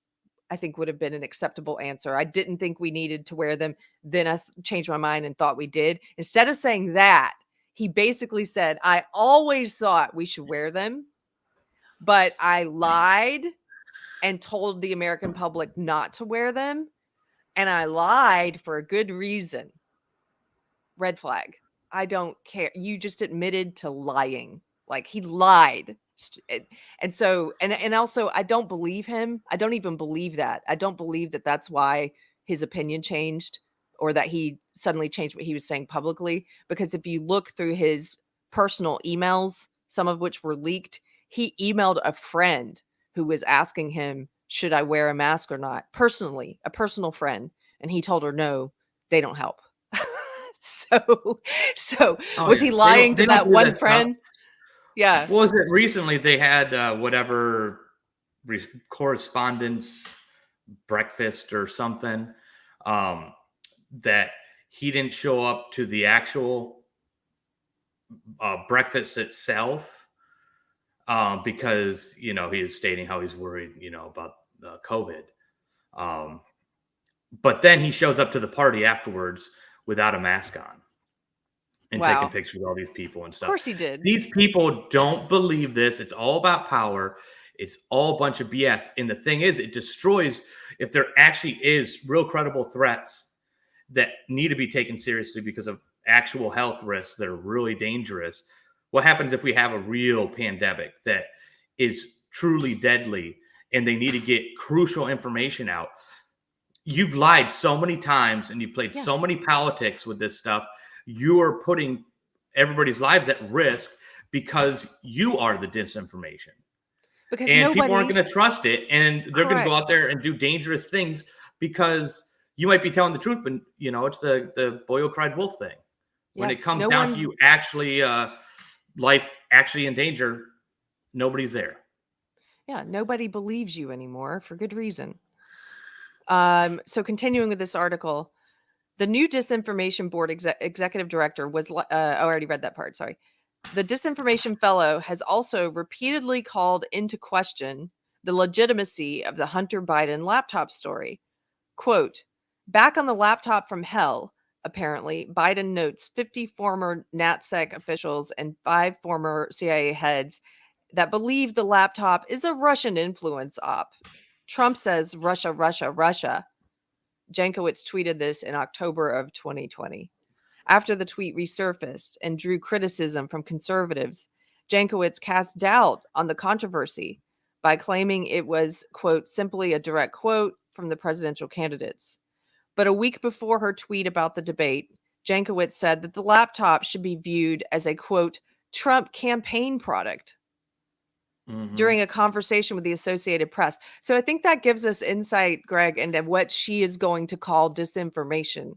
I think would have been an acceptable answer. I didn't think we needed to wear them. Then I changed my mind and thought we did. Instead of saying that, he basically said, I always thought we should wear them, but I lied and told the American public not to wear them. And I lied for a good reason. Red flag. I don't care. You just admitted to lying. Like he lied. And so, and also, I don't believe him. I don't even believe that. I don't believe that that's why his opinion changed or that he suddenly changed what he was saying publicly. Because if you look through his personal emails, some of which were leaked, he emailed a friend who was asking him, should I wear a mask or not? Personally, a personal friend. And he told her, no, they don't help. So was he lying to that one friend? Yeah. What was it recently? They had whatever correspondence breakfast or something that he didn't show up to the actual breakfast itself because, he is stating how he's worried, about COVID. But then he shows up to the party afterwards without a mask on and taking pictures of all these people and stuff. Of course he did. These people don't believe this. It's all about power. It's all a bunch of BS. And the thing is, it destroys, if there actually is real credible threats that need to be taken seriously because of actual health risks that are really dangerous. What happens if we have a real pandemic that is truly deadly and they need to get crucial information out? You've lied so many times and you played so many politics with this stuff. You are putting everybody's lives at risk because you are the disinformation. Because people aren't going to trust it, and they're going to go out there and do dangerous things because you might be telling the truth, but it's the boy who cried wolf thing. When it comes down to you actually life actually in danger, nobody's there. Yeah, nobody believes you anymore for good reason. So continuing with this article, the new Disinformation Board executive director was, I already read that part, sorry. The Disinformation Fellow has also repeatedly called into question the legitimacy of the Hunter Biden laptop story. Quote, back on the laptop from hell, apparently, Biden notes 50 former NatSec officials and 5 former CIA heads that believe the laptop is a Russian influence op. Trump says Russia, Russia, Russia. Jankowicz tweeted this in October of 2020. After the tweet resurfaced and drew criticism from conservatives, Jankowicz cast doubt on the controversy by claiming it was, quote, simply a direct quote from the presidential candidates. But a week before her tweet about the debate, Jankowicz said that the laptop should be viewed as a, quote, Trump campaign product during a conversation with the Associated Press. So I think that gives us insight, Greg, into what she is going to call disinformation,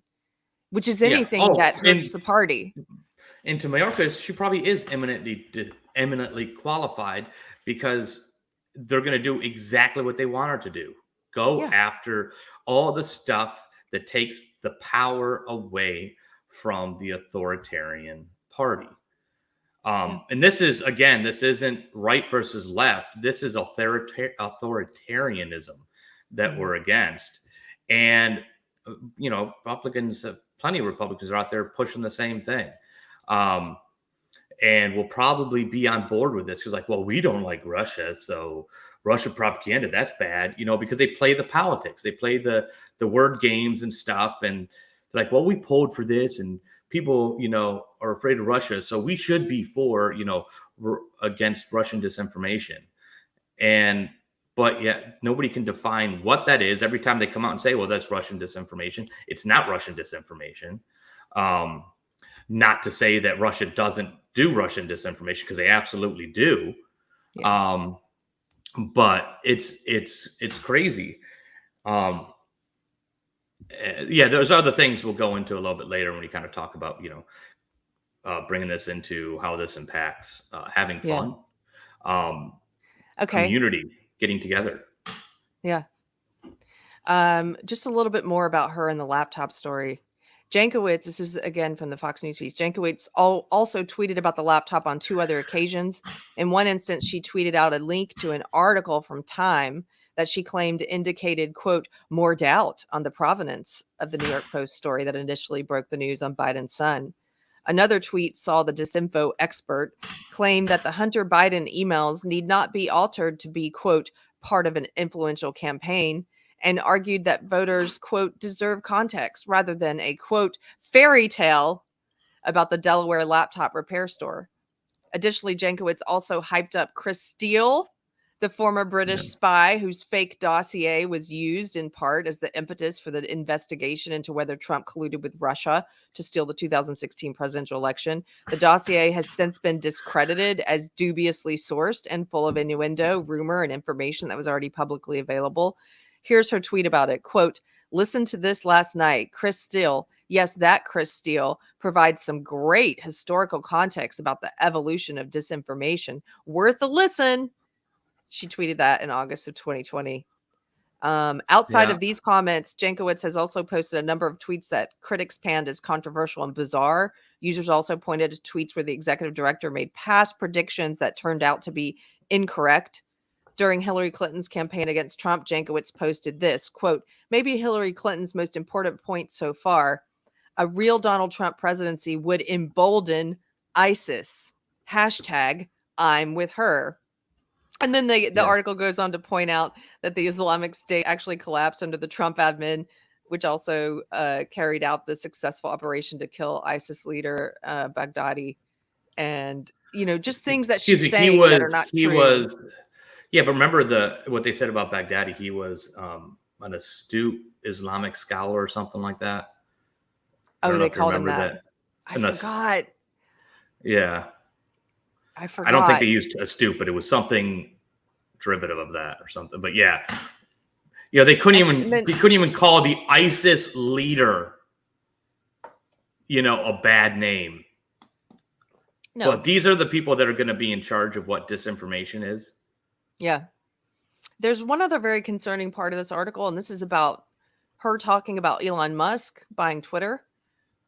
which is anything that hurts the party. And to Mayorkas, she probably is eminently qualified, because they're going to do exactly what they want her to do. Go after all the stuff that takes the power away from the authoritarian party. And this is, again, this isn't right versus left. This is authoritarianism that we're against. And, you know, plenty of Republicans are out there pushing the same thing. And will probably be on board with this, because, like, well, we don't like Russia, so Russia propaganda, that's bad, you know, because they play the politics, they play the word games and stuff, and like, well, we polled for this, and people, you know, are afraid of Russia, so we should be for, you know, against Russian disinformation. But yet nobody can define what that is. Every time they come out and say, well, that's Russian disinformation, it's not Russian disinformation. Not to say that Russia doesn't do Russian disinformation, because they absolutely do. Yeah. But it's crazy. Yeah, there's other things we'll go into a little bit later when we kind of talk about, you know, bringing this into how this impacts having fun, community, getting together. Yeah. Just a little bit more about her and the laptop story. Jankowicz, this is again from the Fox News piece. Jankowicz also tweeted about the laptop on 2 other occasions. In one instance, she tweeted out a link to an article from Time that she claimed indicated, quote, more doubt on the provenance of the New York Post story that initially broke the news on Biden's son. Another tweet saw the disinfo expert claim that the Hunter Biden emails need not be altered to be, quote, part of an influential campaign, and argued that voters, quote, deserve context rather than a, quote, fairy tale about the Delaware laptop repair store. Additionally, Jankowicz also hyped up Chris Steele, the former British spy whose fake dossier was used in part as the impetus for the investigation into whether Trump colluded with Russia to steal the 2016 presidential election. The dossier has since been discredited as dubiously sourced and full of innuendo, rumor, and information that was already publicly available. Here's her tweet about it. Quote, listen to this last night. Chris Steele, yes, that Chris Steele, provides some great historical context about the evolution of disinformation. Worth a listen. She tweeted that in August of 2020. Outside of these comments, Jankowicz has also posted a number of tweets that critics panned as controversial and bizarre. Users also pointed to tweets where the executive director made past predictions that turned out to be incorrect. During Hillary Clinton's campaign against Trump, Jankowicz posted this, quote, maybe Hillary Clinton's most important point so far, a real Donald Trump presidency would embolden ISIS. Hashtag I'm with her. And then the article goes on to point out that the Islamic State actually collapsed under the Trump admin, which also carried out the successful operation to kill ISIS leader Baghdadi. And, you know, just things that she's saying that are not true. But remember what they said about Baghdadi. He was an astute Islamic scholar or something like that. Oh, they called him that. I forgot. Yeah. I forgot. I don't think they used astute, but it was something derivative of that or something. But yeah, they couldn't even call the ISIS leader, a bad name. No. But these are the people that are going to be in charge of what disinformation is. Yeah. There's one other very concerning part of this article, and this is about her talking about Elon Musk buying Twitter.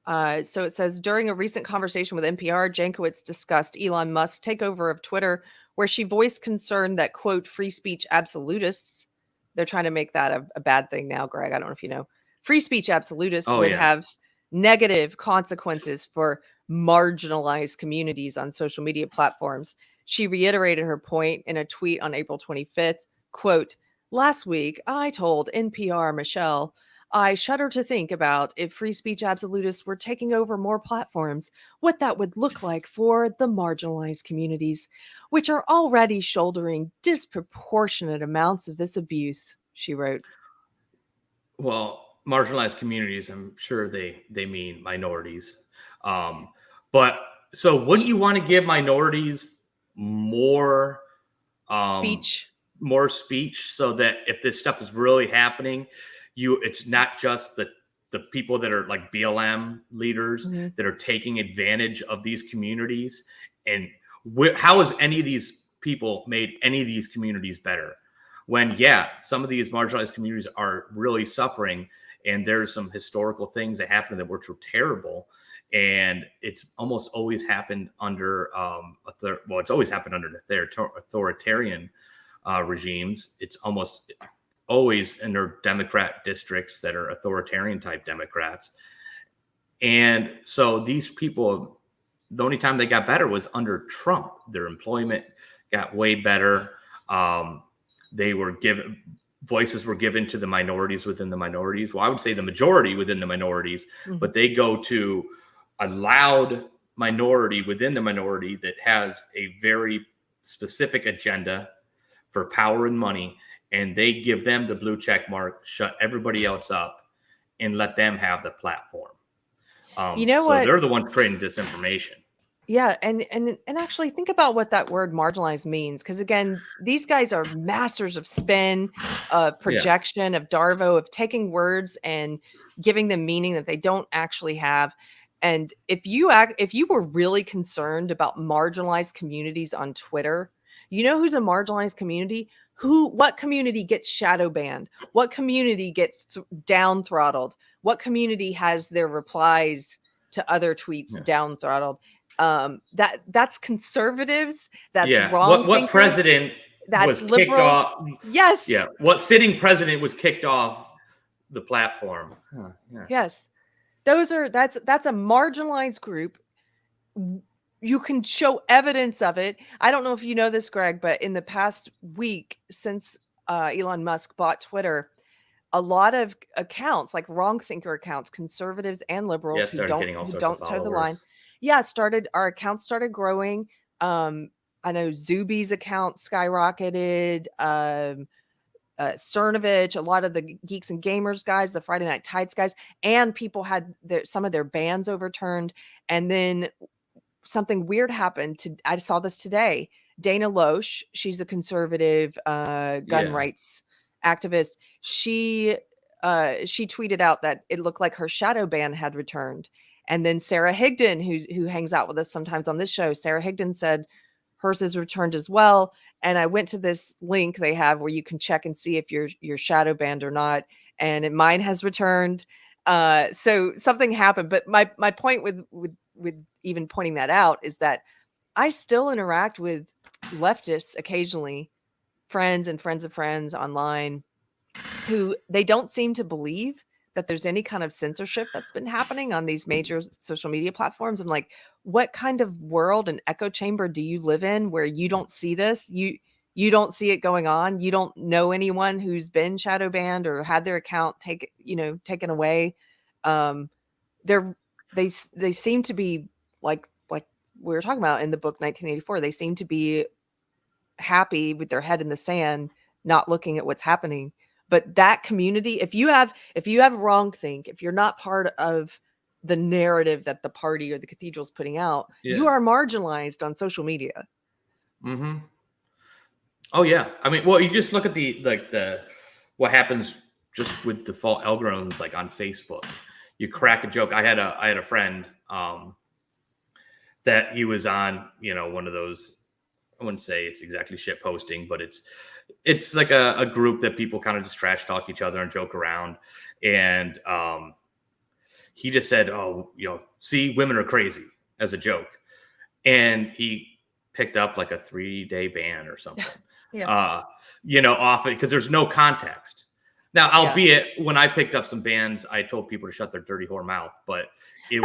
So it says, during a recent conversation with NPR, Jankowicz discussed Elon Musk's takeover of Twitter, where she voiced concern that, quote, free speech absolutists, they're trying to make that a bad thing now, Greg. I don't know if you know. Free speech absolutists would have negative consequences for marginalized communities on social media platforms. She reiterated her point in a tweet on April 25th, quote, last week, I told NPR Michelle, I shudder to think about if free speech absolutists were taking over more platforms, what that would look like for the marginalized communities, which are already shouldering disproportionate amounts of this abuse, she wrote. Well, marginalized communities, I'm sure they mean minorities. But so wouldn't you want to give minorities more Speech. more speech, so that if this stuff is really happening, it's not just the people that are like BLM leaders Mhm. that are taking advantage of these communities? And how has any of these people made any of these communities better? When, yeah, some of these marginalized communities are really suffering, and there's some historical things that happened that were terrible, and it's almost always happened under it's always happened under authoritarian regimes. It's almost always in their Democrat districts that are authoritarian type Democrats. And so these people, the only time they got better was under Trump. Their employment got way better. They were given, voices were given to the minorities within the minorities. Well, I would say the majority within the minorities, but they go to a loud minority within the minority that has a very specific agenda for power and money, and they give them the blue check mark, shut everybody else up, and let them have the platform. You know so what? they're the ones creating disinformation. Yeah, and actually think about what that word marginalized means, because again, these guys are masters of spin, projection, of Darvo, of taking words and giving them meaning that they don't actually have. And if you were really concerned about marginalized communities on Twitter, you know who's a marginalized community? What community gets shadow banned? What community gets down throttled? What community has their replies to other tweets down throttled? That's conservatives, that's wrong what thinkers, president that's was kicked liberals. off? Yes. Yeah, what sitting president was kicked off the platform? Yes, that's a marginalized group. You can show evidence of it. I don't know if you know this, Greg, but in the past week, since Elon Musk bought Twitter, a lot of accounts, like wrong thinker accounts, conservatives and liberals who started getting all sorts of don't toe the followers. line, our accounts started growing. I know Zuby's account skyrocketed. Cernovich, a lot of the Geeks and Gamers guys, the Friday Night Tights guys, and people had some of their bans overturned. And then something weird happened. I saw this today. Dana Loesch, she's a conservative gun rights activist. She tweeted out that it looked like her shadow ban had returned. And then Sarah Higdon, who hangs out with us sometimes on this show, Sarah Higdon said hers has returned as well. And I went to this link they have where you can check and see if you're shadow banned or not. And mine has returned. So something happened. But my point with even pointing that out is that I still interact with leftists occasionally, friends and friends of friends online, who they don't seem to believe that there's any kind of censorship that's been happening on these major social media platforms. I'm like, what kind of world and echo chamber do you live in where you don't see this? You don't see it going on. You don't know anyone who's been shadow banned or had their account taken away. They seem to be like we were talking about in the book 1984. They seem to be happy with their head in the sand, not looking at what's happening. But that community, if you have wrong think, if you're not part of the narrative that the party or the cathedral is putting out, you are marginalized on social media. Mm-hmm. Oh yeah, I mean, well, you just look at the what happens just with default algorithms, like on Facebook. You crack a joke. I had a friend that he was on, one of those. I wouldn't say it's exactly shit posting, but it's like a group that people kind of just trash talk each other and joke around. And he just said, "Oh, see, women are crazy," as a joke, and he picked up like a 3-day ban or something. Off it, because there's no context. Now, albeit when I picked up some bans, I told people to shut their dirty whore mouth, but it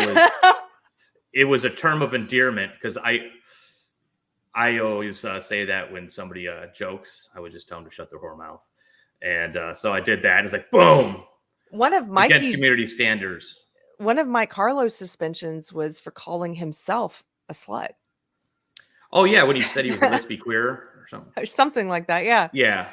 was a term of endearment, because I always say that when somebody jokes, I would just tell them to shut their whore mouth. And so I did that. It's like, boom. One of against community standards. One of Mike Harlow's suspensions was for calling himself a slut. Oh, yeah. When he said he was a lesbian queer or something. Or something like that. Yeah. Yeah.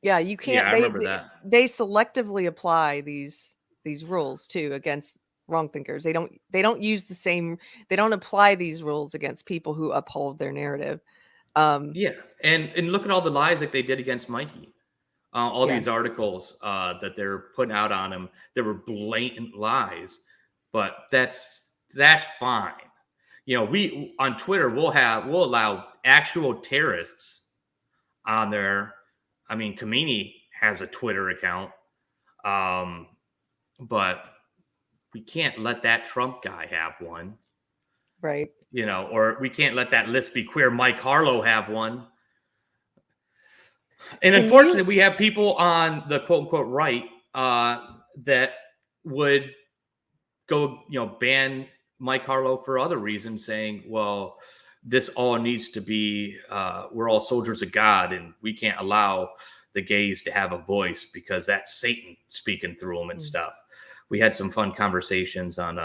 Yeah, you Yeah, can't. I remember that. They selectively apply these rules too against wrong thinkers. They don't use the same. They don't apply these rules against people who uphold their narrative. Yeah, and look at all the lies that they did against Mikey. All Yeah. these articles that they're putting out on him, there were blatant lies, but that's fine. You know, we on Twitter we'll allow actual terrorists on there. I mean, Kamini has a Twitter account, but we can't let that Trump guy have one. Right. You know, or we can't let that Let's Be Queer Mike Harlow have one. And unfortunately, we have people on the quote unquote right that would go, ban Mike Harlow for other reasons, saying, well, this all needs to be, we're all soldiers of God and we can't allow the gays to have a voice because that's Satan speaking through them and stuff. We had some fun conversations on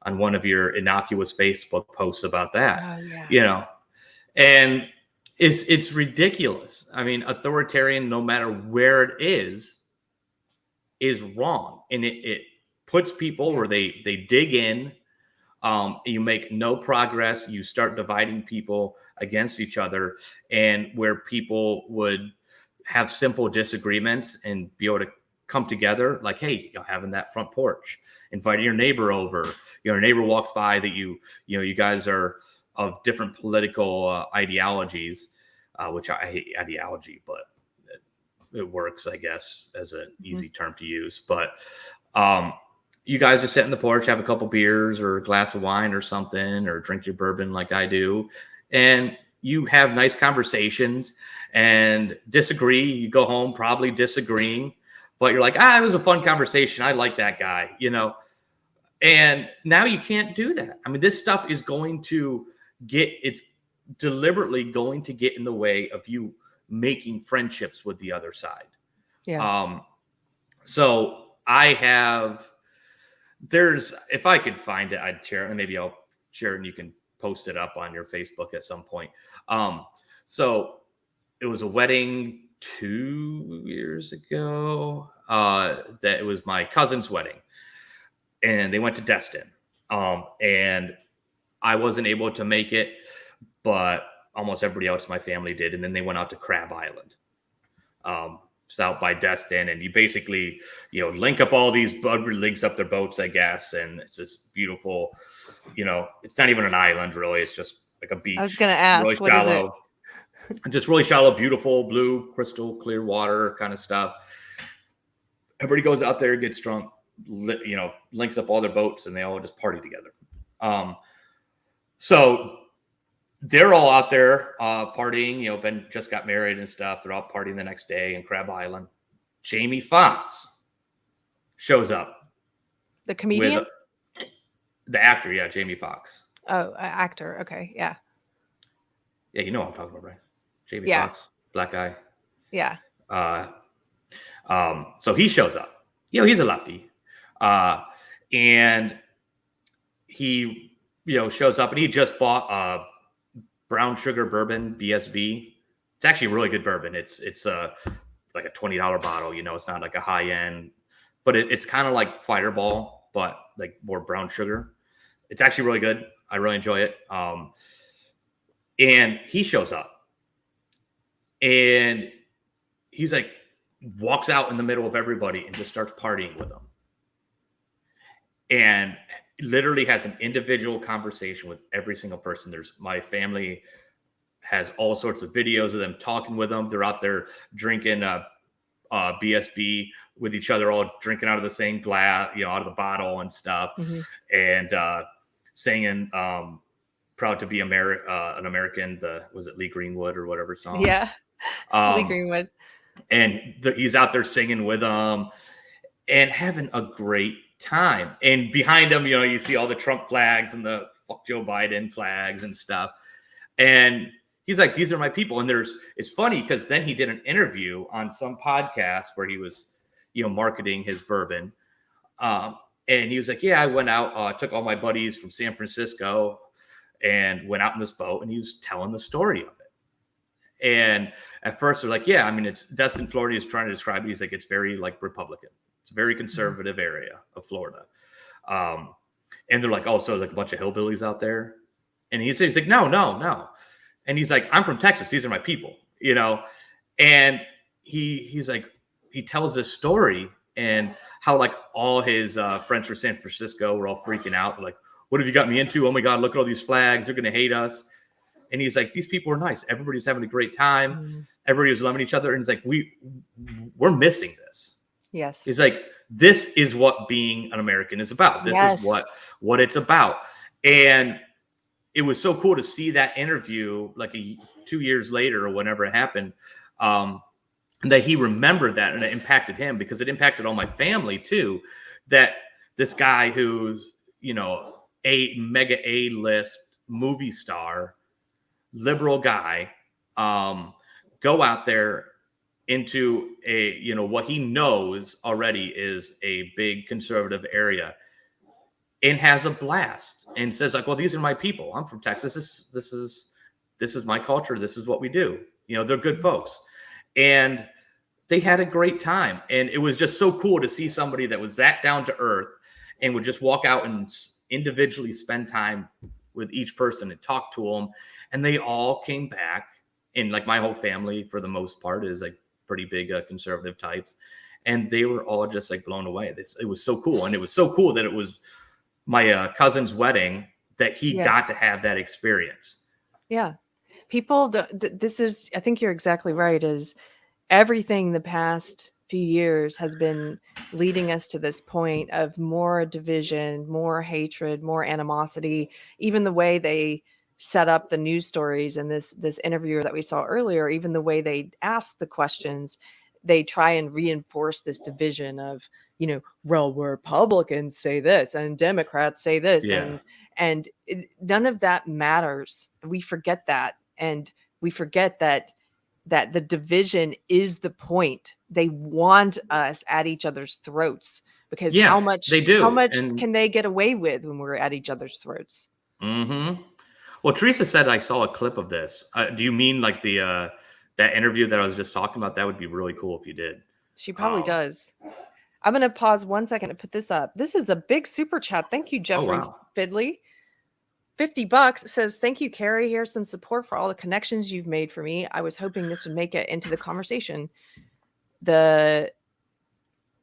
one of your innocuous Facebook posts about that. Oh, yeah. And it's ridiculous. I mean, authoritarian, no matter where it is wrong. And it puts people where they dig in. You make no progress. You start dividing people against each other. And where people would have simple disagreements and be able to come together, like, hey, having that front porch, inviting your neighbor over. Your neighbor walks by that you guys are of different political ideologies, which I hate ideology, but it works, I guess, as an easy term to use. But you guys just sit on the porch, have a couple beers or a glass of wine or something, or drink your bourbon like I do, and you have nice conversations and disagree. You go home probably disagreeing, but you're like, it was a fun conversation. I like that guy, And now you can't do that. I mean, this stuff is going to it's deliberately going to get in the way of you making friendships with the other side. Yeah. So if I could find it, I'd share it, and maybe I'll share it and you can post it up on your Facebook at some point. So it was a wedding 2 years ago, that it was my cousin's wedding, and they went to Destin. And I wasn't able to make it, but almost everybody else in my family did. And then they went out to Crab Island. It's out by Destin, and you basically, link up all these, Bud links up their boats, I guess. And it's this beautiful, it's not even an island really. It's just like a beach. I was going to ask, really what shallow, is it? just really shallow, beautiful, blue, crystal clear water kind of stuff. Everybody goes out there, gets drunk, links up all their boats, and they all just party together. So they're all out there partying. Ben just got married and stuff. They're all partying the next day in Crab Island. Jamie Foxx shows up. The comedian? The actor, yeah, Jamie Foxx. Oh, actor. Okay, yeah. Yeah, you know what I'm talking about, right? Jamie Foxx, black guy. Yeah. So he shows up. He's a lefty. And he, shows up, and he just bought brown sugar bourbon, BSB. It's actually a really good bourbon. It's like a $20 bottle. It's not like a high end, but it's kind of like Fireball, but like more brown sugar. It's actually really good. I really enjoy it. And he shows up, and he's like, walks out in the middle of everybody and just starts partying with them. And literally has an individual conversation with every single person. My family has all sorts of videos of them talking with them. They're out there drinking BSB with each other, all drinking out of the same glass, out of the bottle and stuff. And singing Proud to Be an American, was it Lee Greenwood or whatever song? Yeah. Lee Greenwood. And he's out there singing with them and having a great time. And behind him, you see all the Trump flags and the fuck Joe Biden flags and stuff. And he's like, these are my people. And it's funny because then he did an interview on some podcast where he was, marketing his bourbon. And he was like, yeah, I went out, took all my buddies from San Francisco and went out in this boat, and he was telling the story of it. And at first they're like, yeah, I mean, it's Destin, Florida is trying to describe it. He's like, it's very like Republican. It's a very conservative area of Florida. And they're like, oh, so like a bunch of hillbillies out there. And he's like, no. And he's like, I'm from Texas. These are my people, you know? And he's like, he tells this story and how like all his friends from San Francisco were all freaking out. They're like, what have you got me into? Oh my God, look at all these flags. They're going to hate us. And he's like, these people are nice. Everybody's having a great time. Everybody is loving each other. And he's like, we're missing this. Yes. He's like, this is what being an American is about. This is what it's about. And it was so cool to see that interview like 2 years later or whenever it happened, that he remembered that and it impacted him because it impacted all my family too. That this guy who's, you know, a mega A-list movie star, liberal guy, go out there into a, you know, what he knows already is a big conservative area and has a blast and says like, well, these are my people. I'm from Texas. This is my culture. This is what we do. You know, they're good folks. And they had a great time. And it was just so cool to see somebody that was that down to earth and would just walk out and individually spend time with each person and talk to them. And they all came back. And like my whole family, for the most part, is like pretty big conservative types. And they were all just like blown away. It was so cool. And it was so cool that it was my cousin's wedding that he got to have that experience. Yeah. People, this is, I think you're exactly right, is everything the past few years has been leading us to this point of more division, more hatred, more animosity. Even the way they set up the news stories and this interviewer that we saw earlier, even the way they ask the questions, they try and reinforce this division of, you know, well, Republicans say this and Democrats say this, and none of that matters. We forget that, and we forget that the division is the point. They want us at each other's throats because how much they do. How much can they get away with when we're at each other's throats? Mm-hmm. Well, Teresa said I saw a clip of this. Do you mean like the that interview that I was just talking about? That would be really cool if you did. She probably does. I'm going to pause 1 second to put this up. This is a big super chat. Thank you, Jeffrey Fidley. $50 says, thank you, Carrie. Here's some support for all the connections you've made for me. I was hoping this would make it into the conversation. The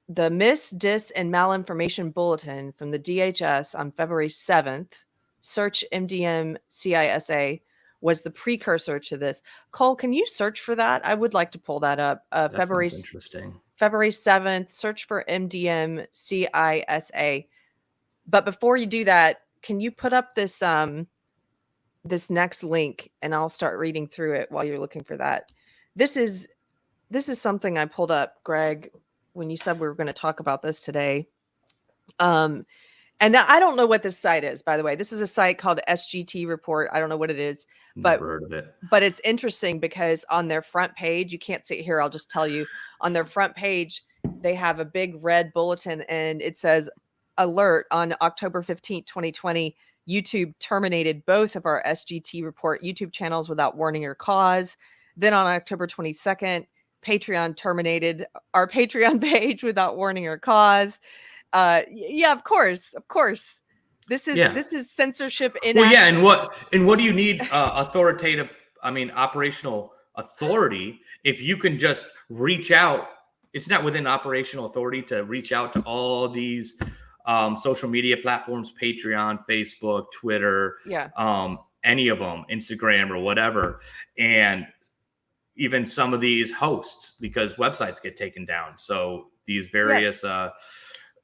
Mis, Dis, and Malinformation Bulletin from the DHS on February 7th, Search Mdm CISA, was the precursor to this. Cole, can you search for that? I would like to pull that up. That sounds interesting. February 7th, search for Mdm CISA. But before you do that, can you put up this this next link and I'll start reading through it while you're looking for that. This is something I pulled up, Greg, when you said we were going to talk about this today. And I don't know what this site is, by the way. This is a site called SGT Report. I don't know what it is, but never heard of it. But it's interesting because on their front page, you can't see it here. I'll just tell you, on their front page, they have a big red bulletin and it says, alert, on October 15th, 2020, YouTube terminated both of our SGT Report YouTube channels without warning or cause. Then on October 22nd, Patreon terminated our Patreon page without warning or cause. Yeah, of course. This is censorship in action. Yeah, and what do you need authoritative? I mean, operational authority if you can just reach out. It's not within operational authority to reach out to all these social media platforms, Patreon, Facebook, Twitter, any of them, Instagram or whatever, and even some of these hosts, because websites get taken down. So these various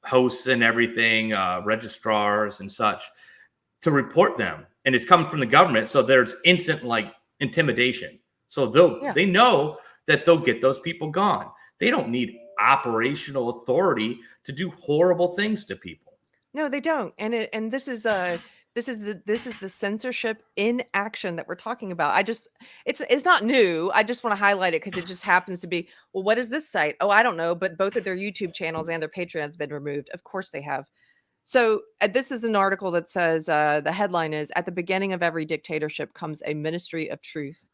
hosts and everything, registrars and such, to report them. And it's coming from the government. So there's instant like intimidation. So they know that they'll get those people gone. They don't need operational authority to do horrible things to people. No, they don't. And this is the censorship in action that we're talking about. It's not new. I just want to highlight it because it just happens to be, well, what is this site? Oh, I don't know, but both of their YouTube channels and their Patreon's been removed. Of course they have. So this is an article that says the headline is, at the beginning of every dictatorship comes a ministry of truth.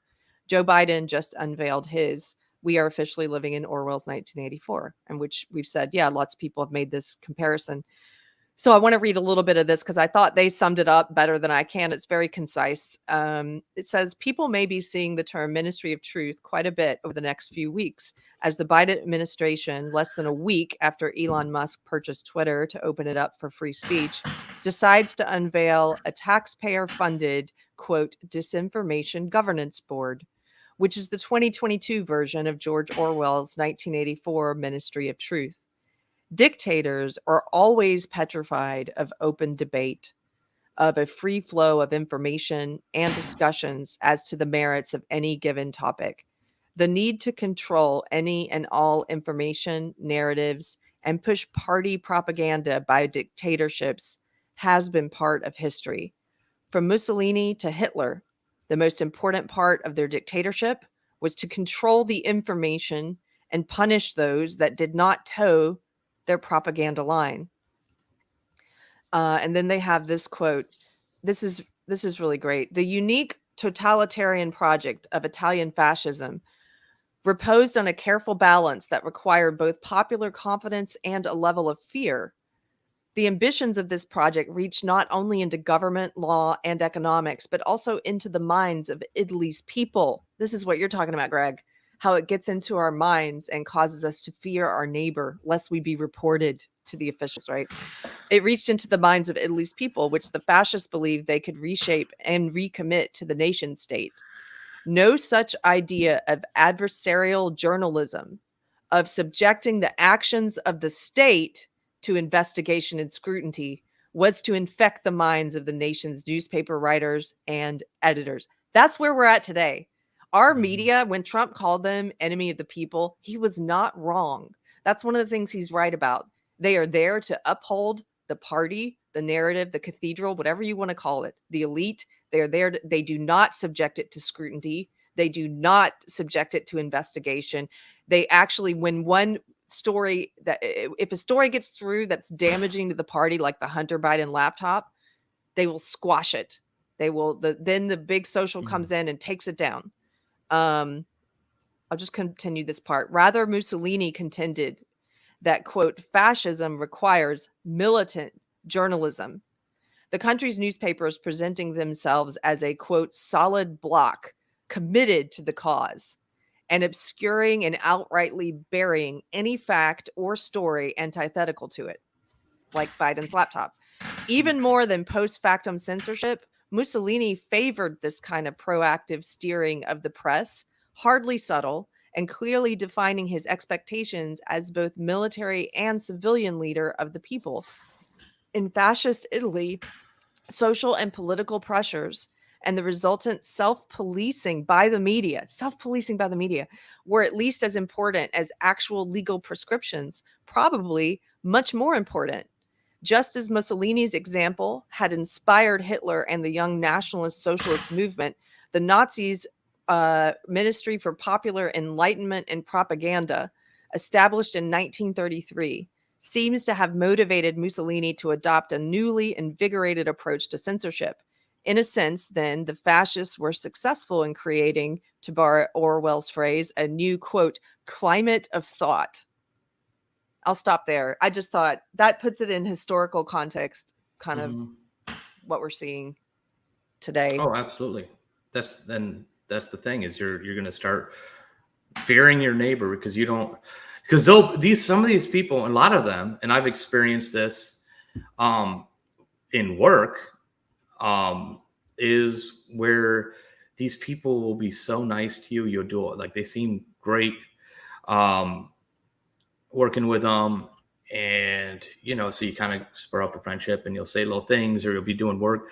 Joe Biden just unveiled his. We are officially living in Orwell's 1984, in which we've said, yeah, lots of people have made this comparison. So I want to read a little bit of this because I thought they summed it up better than I can. It's very concise. It says, people may be seeing the term Ministry of Truth quite a bit over the next few weeks as the Biden administration, less than a week after Elon Musk purchased Twitter to open it up for free speech, decides to unveil a taxpayer-funded, quote, Disinformation Governance Board, which is the 2022 version of George Orwell's 1984 Ministry of Truth. Dictators are always petrified of open debate, of a free flow of information and discussions as to the merits of any given topic. The need to control any and all information, narratives, and push party propaganda by dictatorships has been part of history. From Mussolini to Hitler, the most important part of their dictatorship was to control the information and punish those that did not toe their propaganda line. And then they have this quote. This is really great. The unique totalitarian project of Italian fascism reposed on a careful balance that required both popular confidence and a level of fear. The ambitions of this project reached not only into government, law, and economics, but also into the minds of Italy's people. This is what you're talking about, Greg. How it gets into our minds and causes us to fear our neighbor, lest we be reported to the officials, right? It reached into the minds of Italy's people, which the fascists believed they could reshape and recommit to the nation state. No such idea of adversarial journalism, of subjecting the actions of the state to investigation and scrutiny, was to infect the minds of the nation's newspaper writers and editors. That's where we're at today. Our media, when Trump called them enemy of the people, he was not wrong. That's one of the things he's right about. They are there to uphold the party, the narrative, the cathedral, whatever you want to call it, the elite. They're there. They do not subject it to scrutiny. They do not subject it to investigation. They actually, when one story that if a story gets through that's damaging to the party, like the Hunter Biden laptop, they will squash it. They will. Then the big social comes in and takes it down. I'll just continue this part. Rather, Mussolini contended that, quote, fascism requires militant journalism. The country's newspapers presenting themselves as a, quote, solid bloc committed to the cause and obscuring and outrightly burying any fact or story antithetical to it, like Biden's laptop. Even more than post-factum censorship, Mussolini favored this kind of proactive steering of the press, hardly subtle, and clearly defining his expectations as both military and civilian leader of the people. In fascist Italy, social and political pressures and the resultant self-policing by the media were at least as important as actual legal prescriptions, probably much more important. Just as Mussolini's example had inspired Hitler and the young nationalist socialist movement, the Nazis' Ministry for Popular Enlightenment and Propaganda, established in 1933, seems to have motivated Mussolini to adopt a newly invigorated approach to censorship. In a sense, then, the fascists were successful in creating, to borrow Orwell's phrase, a new, quote, climate of thought. I'll stop there. I just thought that puts it in historical context, kind of what we're seeing today. Oh, absolutely. That's the thing is you're going to start fearing your neighbor because you don't, because some of these people, a lot of them, and I've experienced this in work, is where these people will be so nice to you. You'll do it. Like they seem great working with them. And, so you kind of spur up a friendship and you'll say little things or you'll be doing work.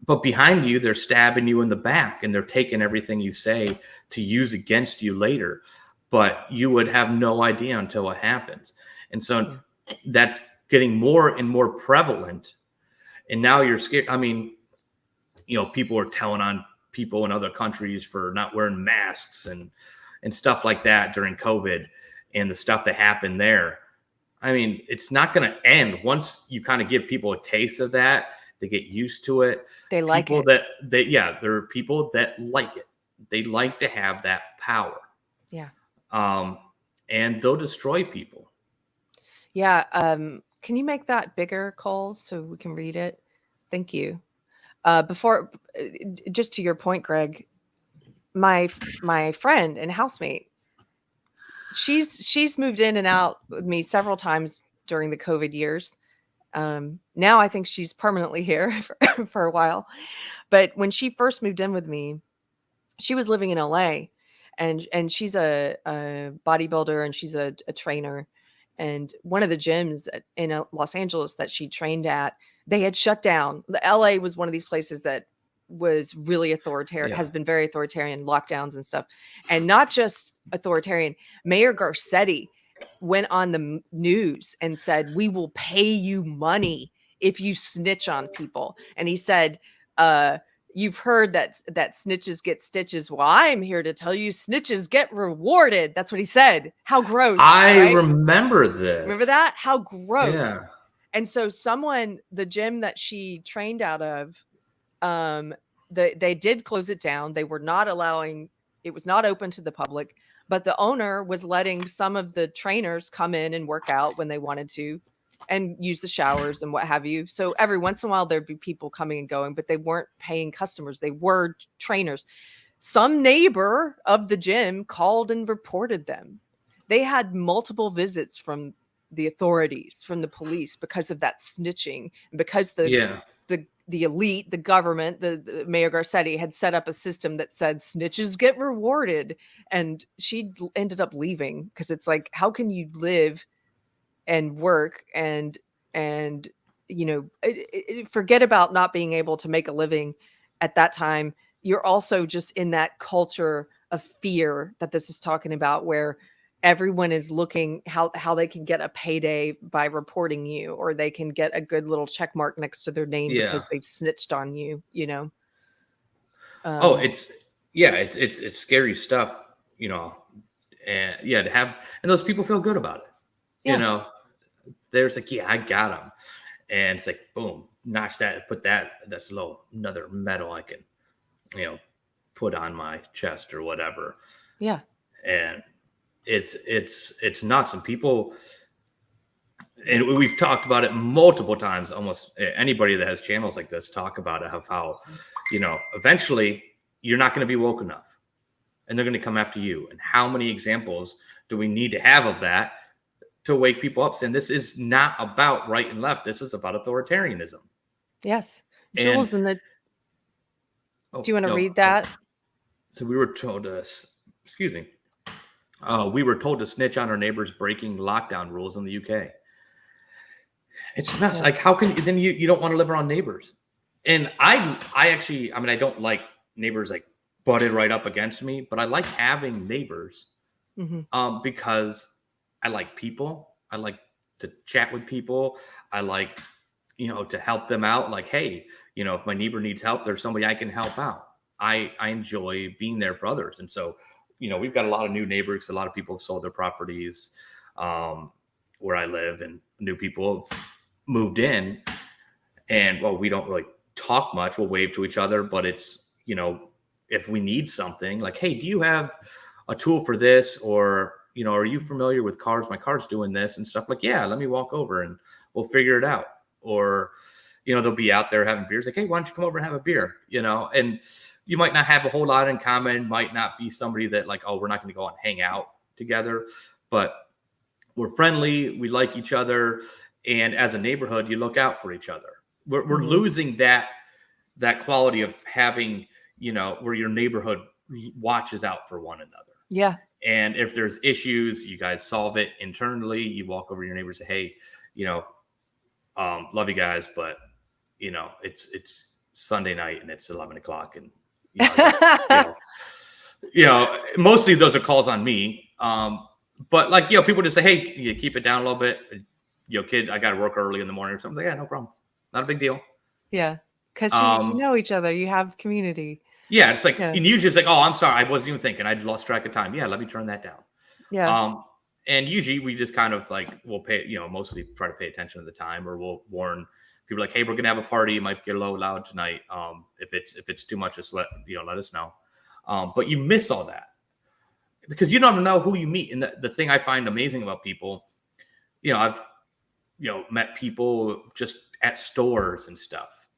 But behind you, they're stabbing you in the back and they're taking everything you say to use against you later. But you would have no idea until it happens. And so that's getting more and more prevalent. And now you're scared. I mean, people are telling on people in other countries for not wearing masks and stuff like that during COVID and the stuff that happened there. I mean, it's not going to end once you kind of give people a taste of that. They get used to it. They like people it. There are people that like it. They like to have that power. Yeah. And they'll destroy people. Yeah. Can you make that bigger, Cole, so we can read it? Thank you. Just to your point, Greg, my friend and housemate, she's moved in and out with me several times during the COVID years. Now I think she's permanently here for a while. But when she first moved in with me, she was living in LA, and she's a bodybuilder, and she's a trainer. And one of the gyms in Los Angeles that she trained at, they had shut down. The LA was one of these places that was really authoritarian, Yeah. has been very authoritarian, lockdowns and stuff. And not just authoritarian, Mayor Garcetti went on the news and said, "We will pay you money if you snitch on people." And he said, "You've heard that snitches get stitches. Well, I'm here to tell you snitches get rewarded." That's what he said. How gross. I right? remember this. Remember that? How gross. Yeah. And so the gym that she trained out of, they did close it down. They were not allowing, it was not open to the public, but the owner was letting some of the trainers come in and work out when they wanted to and use the showers and what have you. So every once in a while there'd be people coming and going, but they weren't paying customers. They were trainers. Some neighbor of the gym called and reported them. They had multiple visits from the authorities, from the police, because of that snitching, and because the elite, the government, the Mayor Garcetti had set up a system that said snitches get rewarded. And she ended up leaving because it's like, how can you live and work and forget about not being able to make a living at that time. You're also just in that culture of fear that this is talking about, where everyone is looking how they can get a payday by reporting you, or they can get a good little check mark next to their name because they've snitched on you, it's scary stuff, and to have, and those people feel good about it. There's like, I got them, and it's like, boom, notch that, put that's another medal I can put on my chest or whatever. And it's nuts. And people, and we've talked about it multiple times, almost anybody that has channels like this talk about it, of how eventually you're not going to be woke enough and they're going to come after you. And how many examples do we need to have of that to wake people up, saying this is not about right and left, this is about authoritarianism? Yes. Jules, do you want to read that? So we were told we were told to snitch on our neighbors breaking lockdown rules in the UK. It's nuts. Like, how can then you don't want to live around neighbors? And I actually, I don't like neighbors like butted right up against me, but I like having neighbors because I like people. I like to chat with people. I like, to help them out. Like, hey, if my neighbor needs help, there's somebody I can help out. I enjoy being there for others. And so, we've got a lot of new neighbors. A lot of people have sold their properties where I live, and new people have moved in. And, well, we don't really talk much. We'll wave to each other, but it's, if we need something, like, hey, do you have a tool for this? Or, are you familiar with cars? My car's doing this and stuff. Like, yeah, let me walk over and we'll figure it out. Or, they'll be out there having beers. Like, hey, why don't you come over and have a beer? And you might not have a whole lot in common, might not be somebody that like, oh, we're not going to go out and hang out together, but we're friendly. We like each other. And as a neighborhood, you look out for each other. We're losing that quality of having, where your neighborhood watches out for one another. Yeah. And if there's issues, you guys solve it internally. You walk over to your neighbors and say, hey, love you guys, but it's Sunday night and it's 11 o'clock. And, mostly those are calls on me. But like, people just say, hey, you keep it down a little bit. Kids, I got to work early in the morning or something. Like, yeah, no problem. Not a big deal. Yeah. Cause you know each other, you have community. Yeah. It's like, and usually it's like, oh, I'm sorry, I wasn't even thinking. I lost track of time. Yeah. Let me turn that down. Yeah. And usually we just kind of like, we'll pay, mostly try to pay attention to the time, or we'll warn people like, hey, we're going to have a party. It might get a little loud tonight. If it's too much, just let us know. But you miss all that because you don't know who you meet. And the thing I find amazing about people, I've met people just at stores and stuff,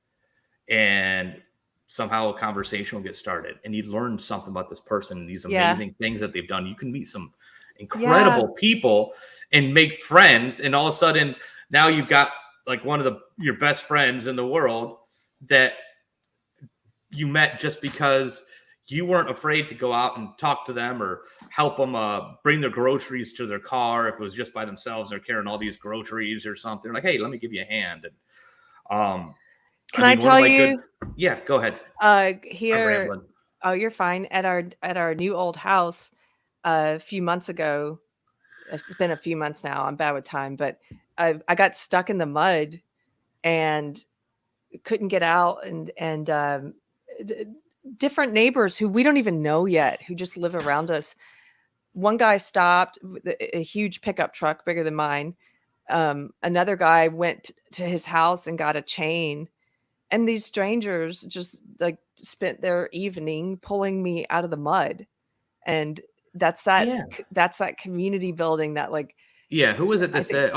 and somehow a conversation will get started, and you learn something about this person and these amazing things that they've done. You can meet some incredible people and make friends, and all of a sudden now you've got like one of your best friends in the world that you met just because you weren't afraid to go out and talk to them or help them bring their groceries to their car. If it was just by themselves, they're carrying all these groceries or something, like, hey, let me give you a hand. And Can I tell you? Yeah, go ahead. Here, oh, you're fine. At our new old house, a few months ago, it's been a few months now. I'm bad with time, but I got stuck in the mud and couldn't get out, and different neighbors who we don't even know yet, who just live around us. One guy stopped with a huge pickup truck bigger than mine. Another guy went to his house and got a chain. And these strangers just like spent their evening pulling me out of the mud. And that's that community building that like. Yeah. Who was it that said,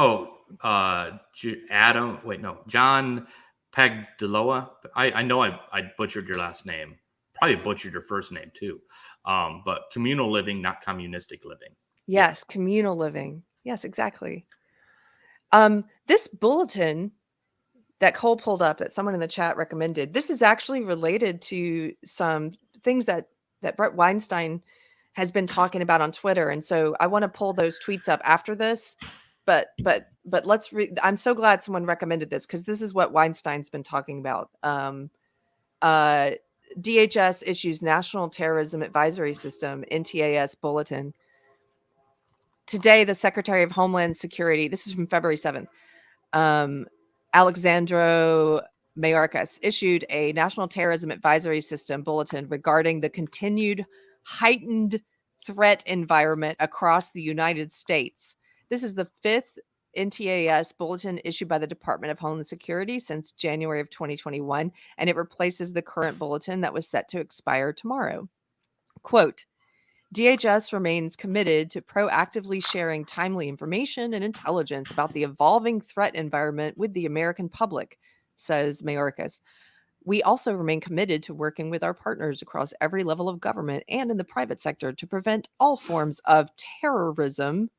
John Pagdaloa. I know I butchered your last name. Probably butchered your first name too. But communal living, not communistic living. Yes, communal living. Yes, exactly. This bulletin that Cole pulled up that someone in the chat recommended, this is actually related to some things that Brett Weinstein has been talking about on Twitter. And so I want to pull those tweets up after this. But let's I'm so glad someone recommended this, because this is what Weinstein's been talking about. DHS issues National Terrorism Advisory System, NTAS bulletin. Today, the Secretary of Homeland Security, this is from February 7th, Alexandro Mayorkas issued a National Terrorism Advisory System bulletin regarding the continued heightened threat environment across the United States. This is the fifth NTAS bulletin issued by the Department of Homeland Security since January of 2021, and it replaces the current bulletin that was set to expire tomorrow. Quote, DHS remains committed to proactively sharing timely information and intelligence about the evolving threat environment with the American public, says Mayorkas. We also remain committed to working with our partners across every level of government and in the private sector to prevent all forms of terrorism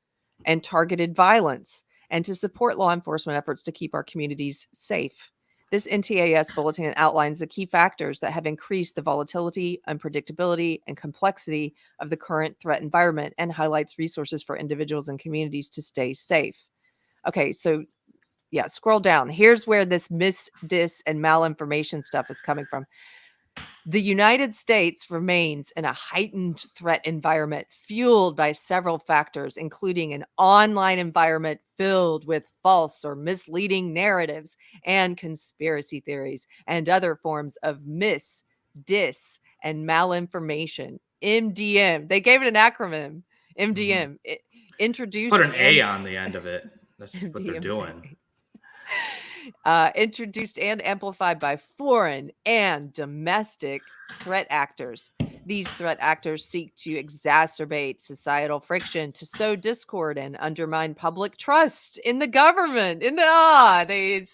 and targeted violence, and to support law enforcement efforts to keep our communities safe. This NTAS bulletin outlines the key factors that have increased the volatility, unpredictability, and complexity of the current threat environment, and highlights resources for individuals and communities to stay safe. Okay, so yeah, scroll down. Here's where this dis, and malinformation stuff is coming from. The United States remains in a heightened threat environment fueled by several factors, including an online environment filled with false or misleading narratives and conspiracy theories and other forms of dis, and malinformation. MDM. They gave it an acronym. MDM. Introduced. Put an A on the end of it. That's what they're doing. Introduced and amplified by foreign and domestic threat actors. These threat actors seek to exacerbate societal friction, to sow discord, and undermine public trust in the government. They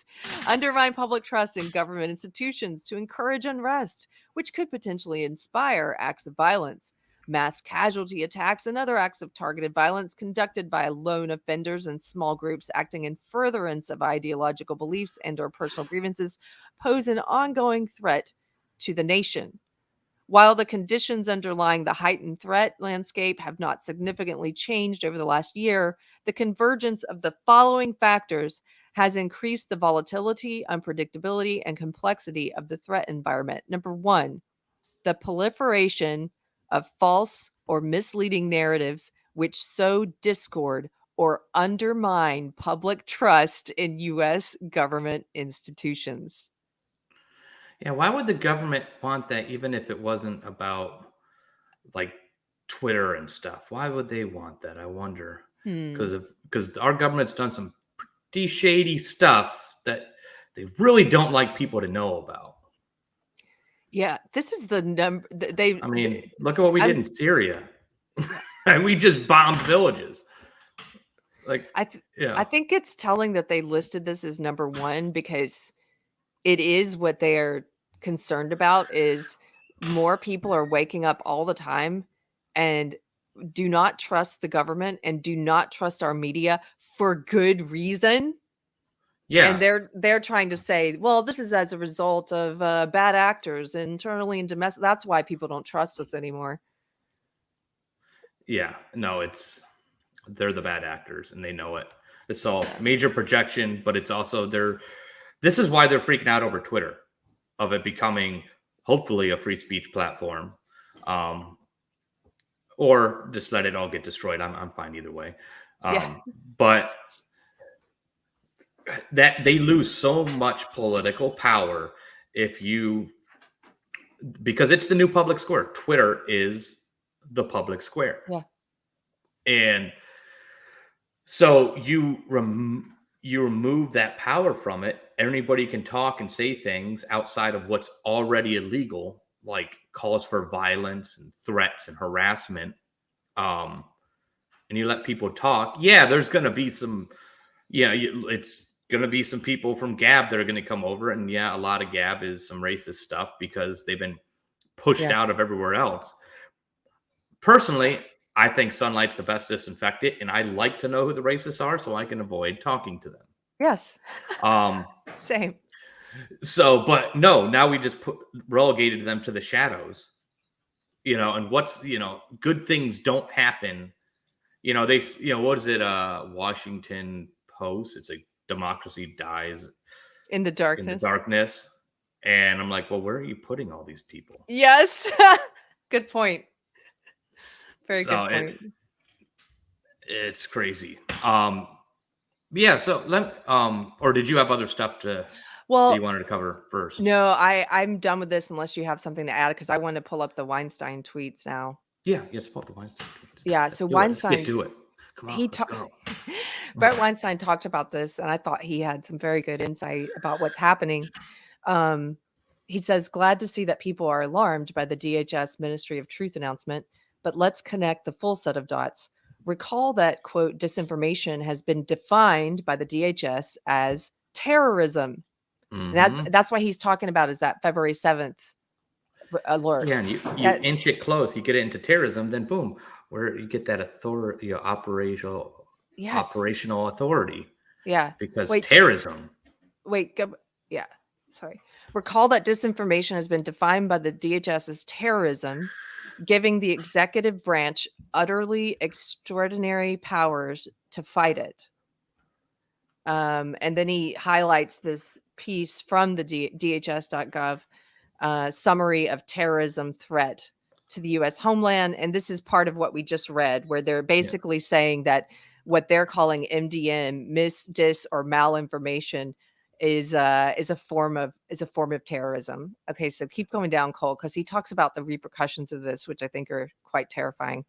undermine public trust in government institutions, to encourage unrest, which could potentially inspire acts of violence. Mass casualty attacks and other acts of targeted violence conducted by lone offenders and small groups acting in furtherance of ideological beliefs and or personal grievances pose an ongoing threat to the nation. While the conditions underlying the heightened threat landscape have not significantly changed over the last year, the convergence of the following factors has increased the volatility, unpredictability, and complexity of the threat environment. Number one, the proliferation of false or misleading narratives which sow discord or undermine public trust in U.S. government institutions. Yeah, why would the government want that, even if it wasn't about like Twitter and stuff? Why would they want that? I wonder. Because our government's done some pretty shady stuff that they really don't like people to know about. Yeah, this is the number they. I mean, look at what we did I'm- in Syria. Yeah. And we just bombed villages. Like, I yeah, think it's telling that they listed this as number one because it is what they are concerned about is more people are waking up all the time and do not trust the government and do not trust our media for good reason. And yeah, they're trying to say, well, this is as a result of bad actors internally and domestic. That's why people don't trust us anymore. yeah. No, they're the bad actors and they know it. It's all major projection, but it's also this is why they're freaking out over Twitter, of it becoming hopefully a free speech platform. Or just let it all get destroyed. I'm fine either way. Yeah. But that they lose so much political power because it's the new public square. Twitter is the public square. Yeah. And so you remove that power from it. Anybody can talk and say things outside of what's already illegal, like calls for violence and threats and harassment. And you let people talk. Yeah, there's going to be some, it's going to be some people from Gab that are going to come over. And yeah, a lot of Gab is some racist stuff because they've been pushed out of everywhere else. Personally, I think sunlight's the best disinfectant, and I like to know who the racists are so I can avoid talking to them. Yes. Same. So, but no, now we just relegated them to the shadows, and good things don't happen. What is it? Washington Post. It's like democracy dies In the darkness. And I'm like, well, where are you putting all these people? Yes. Good point. Very good point. It's crazy. Yeah. So or did you have other stuff that you wanted to cover first? No, I'm done with this unless you have something to add because I want to pull up the Weinstein tweets now. Yeah. Yes. Pull up the Weinstein tweets. Yeah. So Weinstein. Do it. Come on. Let's go. Brett Weinstein talked about this, and I thought he had some very good insight about what's happening. He says, glad to see that people are alarmed by the DHS Ministry of Truth announcement, but let's connect the full set of dots. Recall that, quote, disinformation has been defined by the DHS as terrorism. Mm-hmm. And that's why he's talking about is that February 7th alert. Yeah, and you inch it close, you get it into terrorism, then boom, where you get that authority, operational authority. Yeah. Because terrorism. Sorry. Recall that disinformation has been defined by the DHS as terrorism, giving the executive branch utterly extraordinary powers to fight it. And then he highlights this piece from the DHS.gov summary of terrorism threat to the U.S. homeland. And this is part of what we just read, where they're basically saying that what they're calling MDM, dis, or malinformation, is a form of terrorism. Okay, so keep going down, Cole, because he talks about the repercussions of this, which I think are quite terrifying.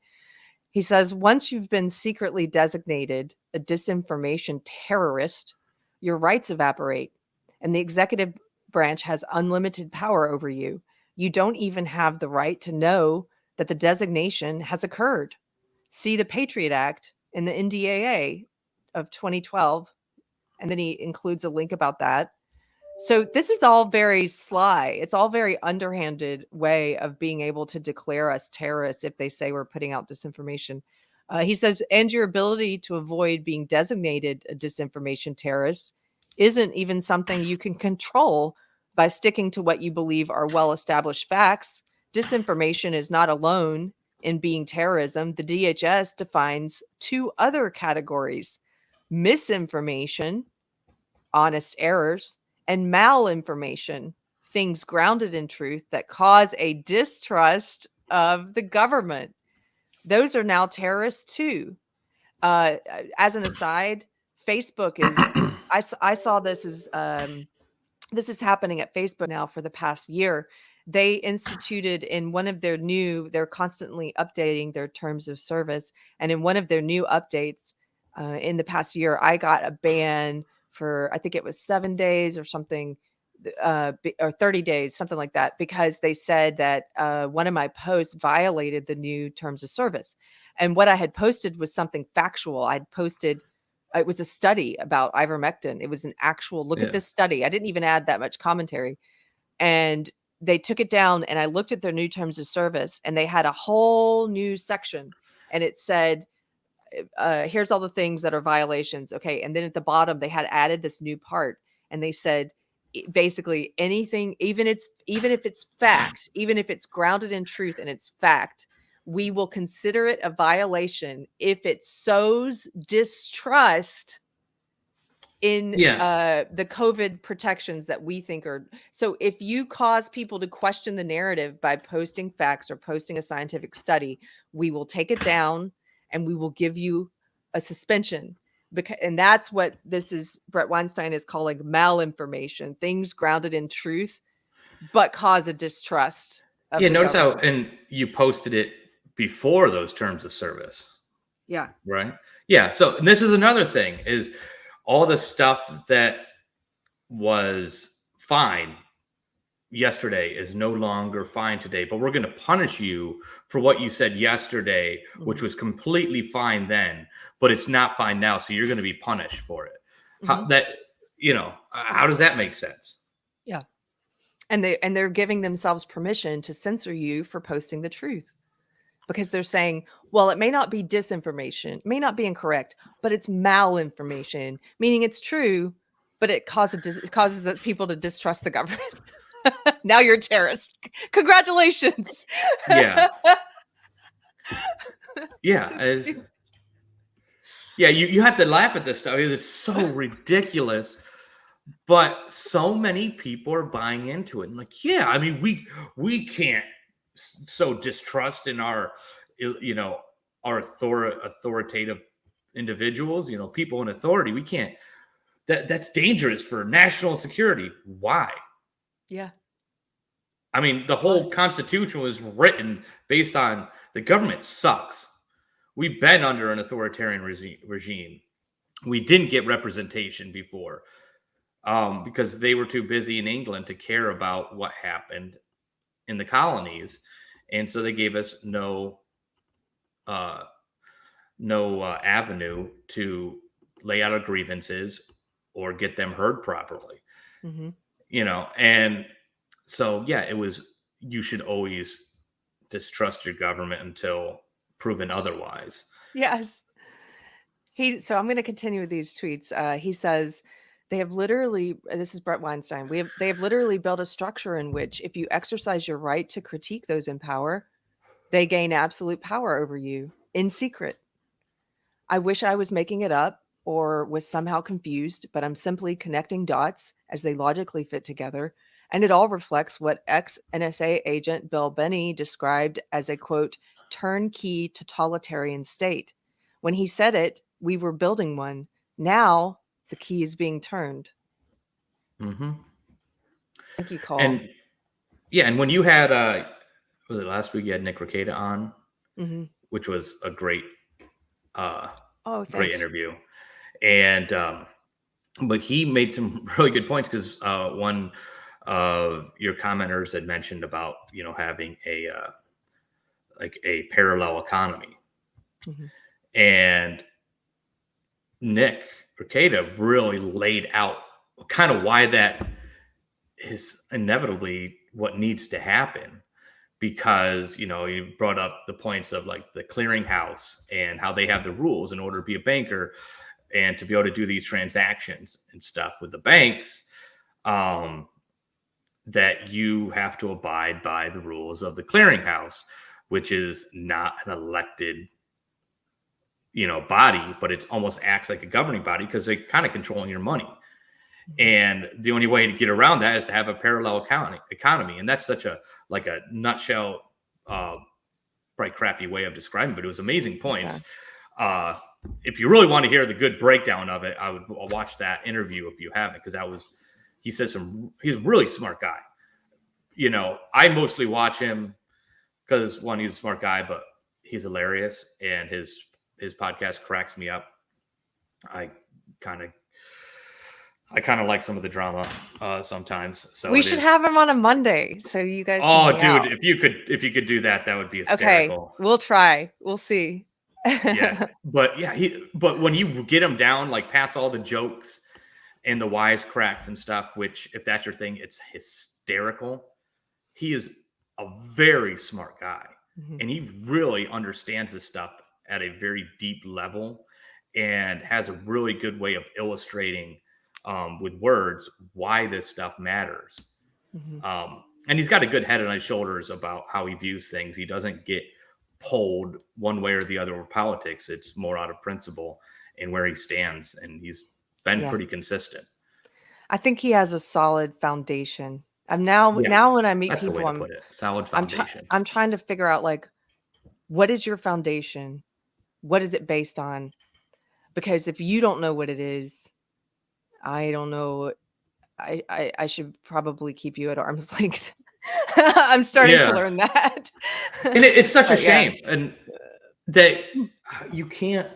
He says, once you've been secretly designated a disinformation terrorist, your rights evaporate, and the executive branch has unlimited power over you. You don't even have the right to know that the designation has occurred. See the Patriot Act in the NDAA of 2012. And then he includes a link about that. So this is all very sly. It's all very underhanded way of being able to declare us terrorists if they say we're putting out disinformation. He says, and your ability to avoid being designated a disinformation terrorist isn't even something you can control by sticking to what you believe are well-established facts. Disinformation is not alone in being terrorism. The DHS defines two other categories: misinformation, honest errors, and malinformation, things grounded in truth that cause a distrust of the government. Those are now terrorists too. As an aside, Facebook is, I saw this as, this is happening at Facebook now for the past year. They instituted in one of their they're constantly updating their terms of service. And in one of their new updates in the past year, I got a ban for, I think it was 7 days or something, or 30 days, something like that, because they said that one of my posts violated the new terms of service. And what I had posted was something factual. I'd posted, it was a study about ivermectin. It was an actual look Yeah. at this study. I didn't even add that much commentary. And they took it down, and I looked at their new terms of service, and they had a whole new section, and it said, here's all the things that are violations. Okay. And then at the bottom, they had added this new part, and they said, basically anything, even if it's fact, even if it's grounded in truth and it's fact, we will consider it a violation if it sows distrust in the COVID protections that we think are. So if you cause people to question the narrative by posting facts or posting a scientific study, we will take it down and we will give you a suspension. And that's what this is. Brett Weinstein is calling malinformation, things grounded in truth, but cause a distrust of the Notice government. how, and you posted it before those terms of service. Yeah. Right. Yeah. So this is another thing, is all the stuff that was fine yesterday is no longer fine today, but we're going to punish you for what you said yesterday, which was completely fine then, but it's not fine now. So you're going to be punished for it. How does that make sense? Yeah. And they're giving themselves permission to censor you for posting the truth, because they're saying, well, it may not be disinformation, may not be incorrect, but it's malinformation, meaning it's true, but it causes people to distrust the government. Now you're a terrorist. Congratulations. Yeah. Yeah. You have to laugh at this stuff. It's so ridiculous. But so many people are buying into it. And like, yeah, I mean, we can't sow distrust in our authoritative individuals, people in authority. We can't. That's dangerous for national security. Why? Yeah. I mean, the whole Constitution was written based on the government sucks. We've been under an authoritarian regime. We didn't get representation before. Because they were too busy in England to care about what happened in the colonies, and so they gave us no avenue to lay out our grievances or get them heard properly. Mm-hmm. And so it was. You should always distrust your government until proven otherwise. Yes. So I'm going to continue with these tweets. He says, they have literally, this is Brett Weinstein, they have literally built a structure in which if you exercise your right to critique those in power, they gain absolute power over you in secret. I wish I was making it up or was somehow confused, but I'm simply connecting dots as they logically fit together. And it all reflects what ex-NSA agent Bill Binney described as a, quote, turnkey totalitarian state. When he said it, we were building one. Now the key is being turned. Mm-hmm. Thank you, Call. And when you had, was it last week you had Nick Rekieta on, which was a great, great interview. And, but he made some really good points, because one of your commenters had mentioned about, having a parallel economy. And Nick Rekieta really laid out kind of why that is inevitably what needs to happen, because you brought up the points of like the clearinghouse and how they have the rules in order to be a banker and to be able to do these transactions and stuff with the banks, that you have to abide by the rules of the clearinghouse, which is not an elected body, but it's almost acts like a governing body because they're kind of controlling your money. And the only way to get around that is to have a parallel economy. And that's such a nutshell, probably crappy way of describing, but it was amazing points. Okay. If you really want to hear the good breakdown of it, I'll watch that interview if you haven't, because he's a really smart guy. I mostly watch him because one, he's a smart guy, but he's hilarious, and his podcast cracks me up. I kind of I kind of like some of the drama sometimes. So We it should is. have him on a Monday so you guys can Oh, hang dude, out. if you could do that, that would be Okay, hysterical. we'll try. We'll see. Yeah, but yeah, but when you get him down, like past all the jokes and the wisecracks and stuff, which if that's your thing, it's hysterical. He is a very smart guy, Mhm. and he really understands this stuff at a very deep level, and has a really good way of illustrating with words why this stuff matters. Mhm. And he's got a good head on his shoulders about how he views things. He doesn't get pulled one way or the other with politics. It's more out of principle and where he stands, and he's been Yeah. pretty consistent. I think he has a solid foundation. Now Yeah, now when I meet that's the way people, to put it. Solid I'm foundation. I'm trying to figure out, like, what is your foundation? What is it based on? Because if you don't know what it is, I don't know. I should probably keep you at arm's length. I'm starting to Yeah, learn that. and it's such a But yeah. shame, and that you can't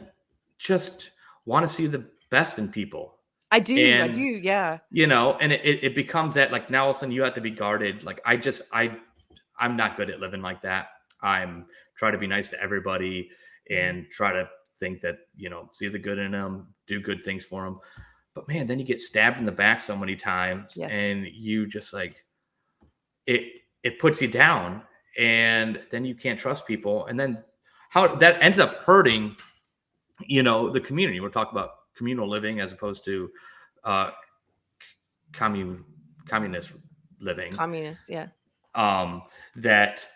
just want to see the best in people. I do, And yeah. and it becomes that, like, now all of a sudden you have to be guarded. Like, I'm not good at living like that. I'm try to be nice to everybody and try to think that, see the good in them, do good things for them. But man, then you get stabbed in the back so many times, Yes. and you just like it puts you down, and then you can't trust people, and then how that ends up hurting, the community. We're talking about communal living as opposed to communist living. Communist, yeah. That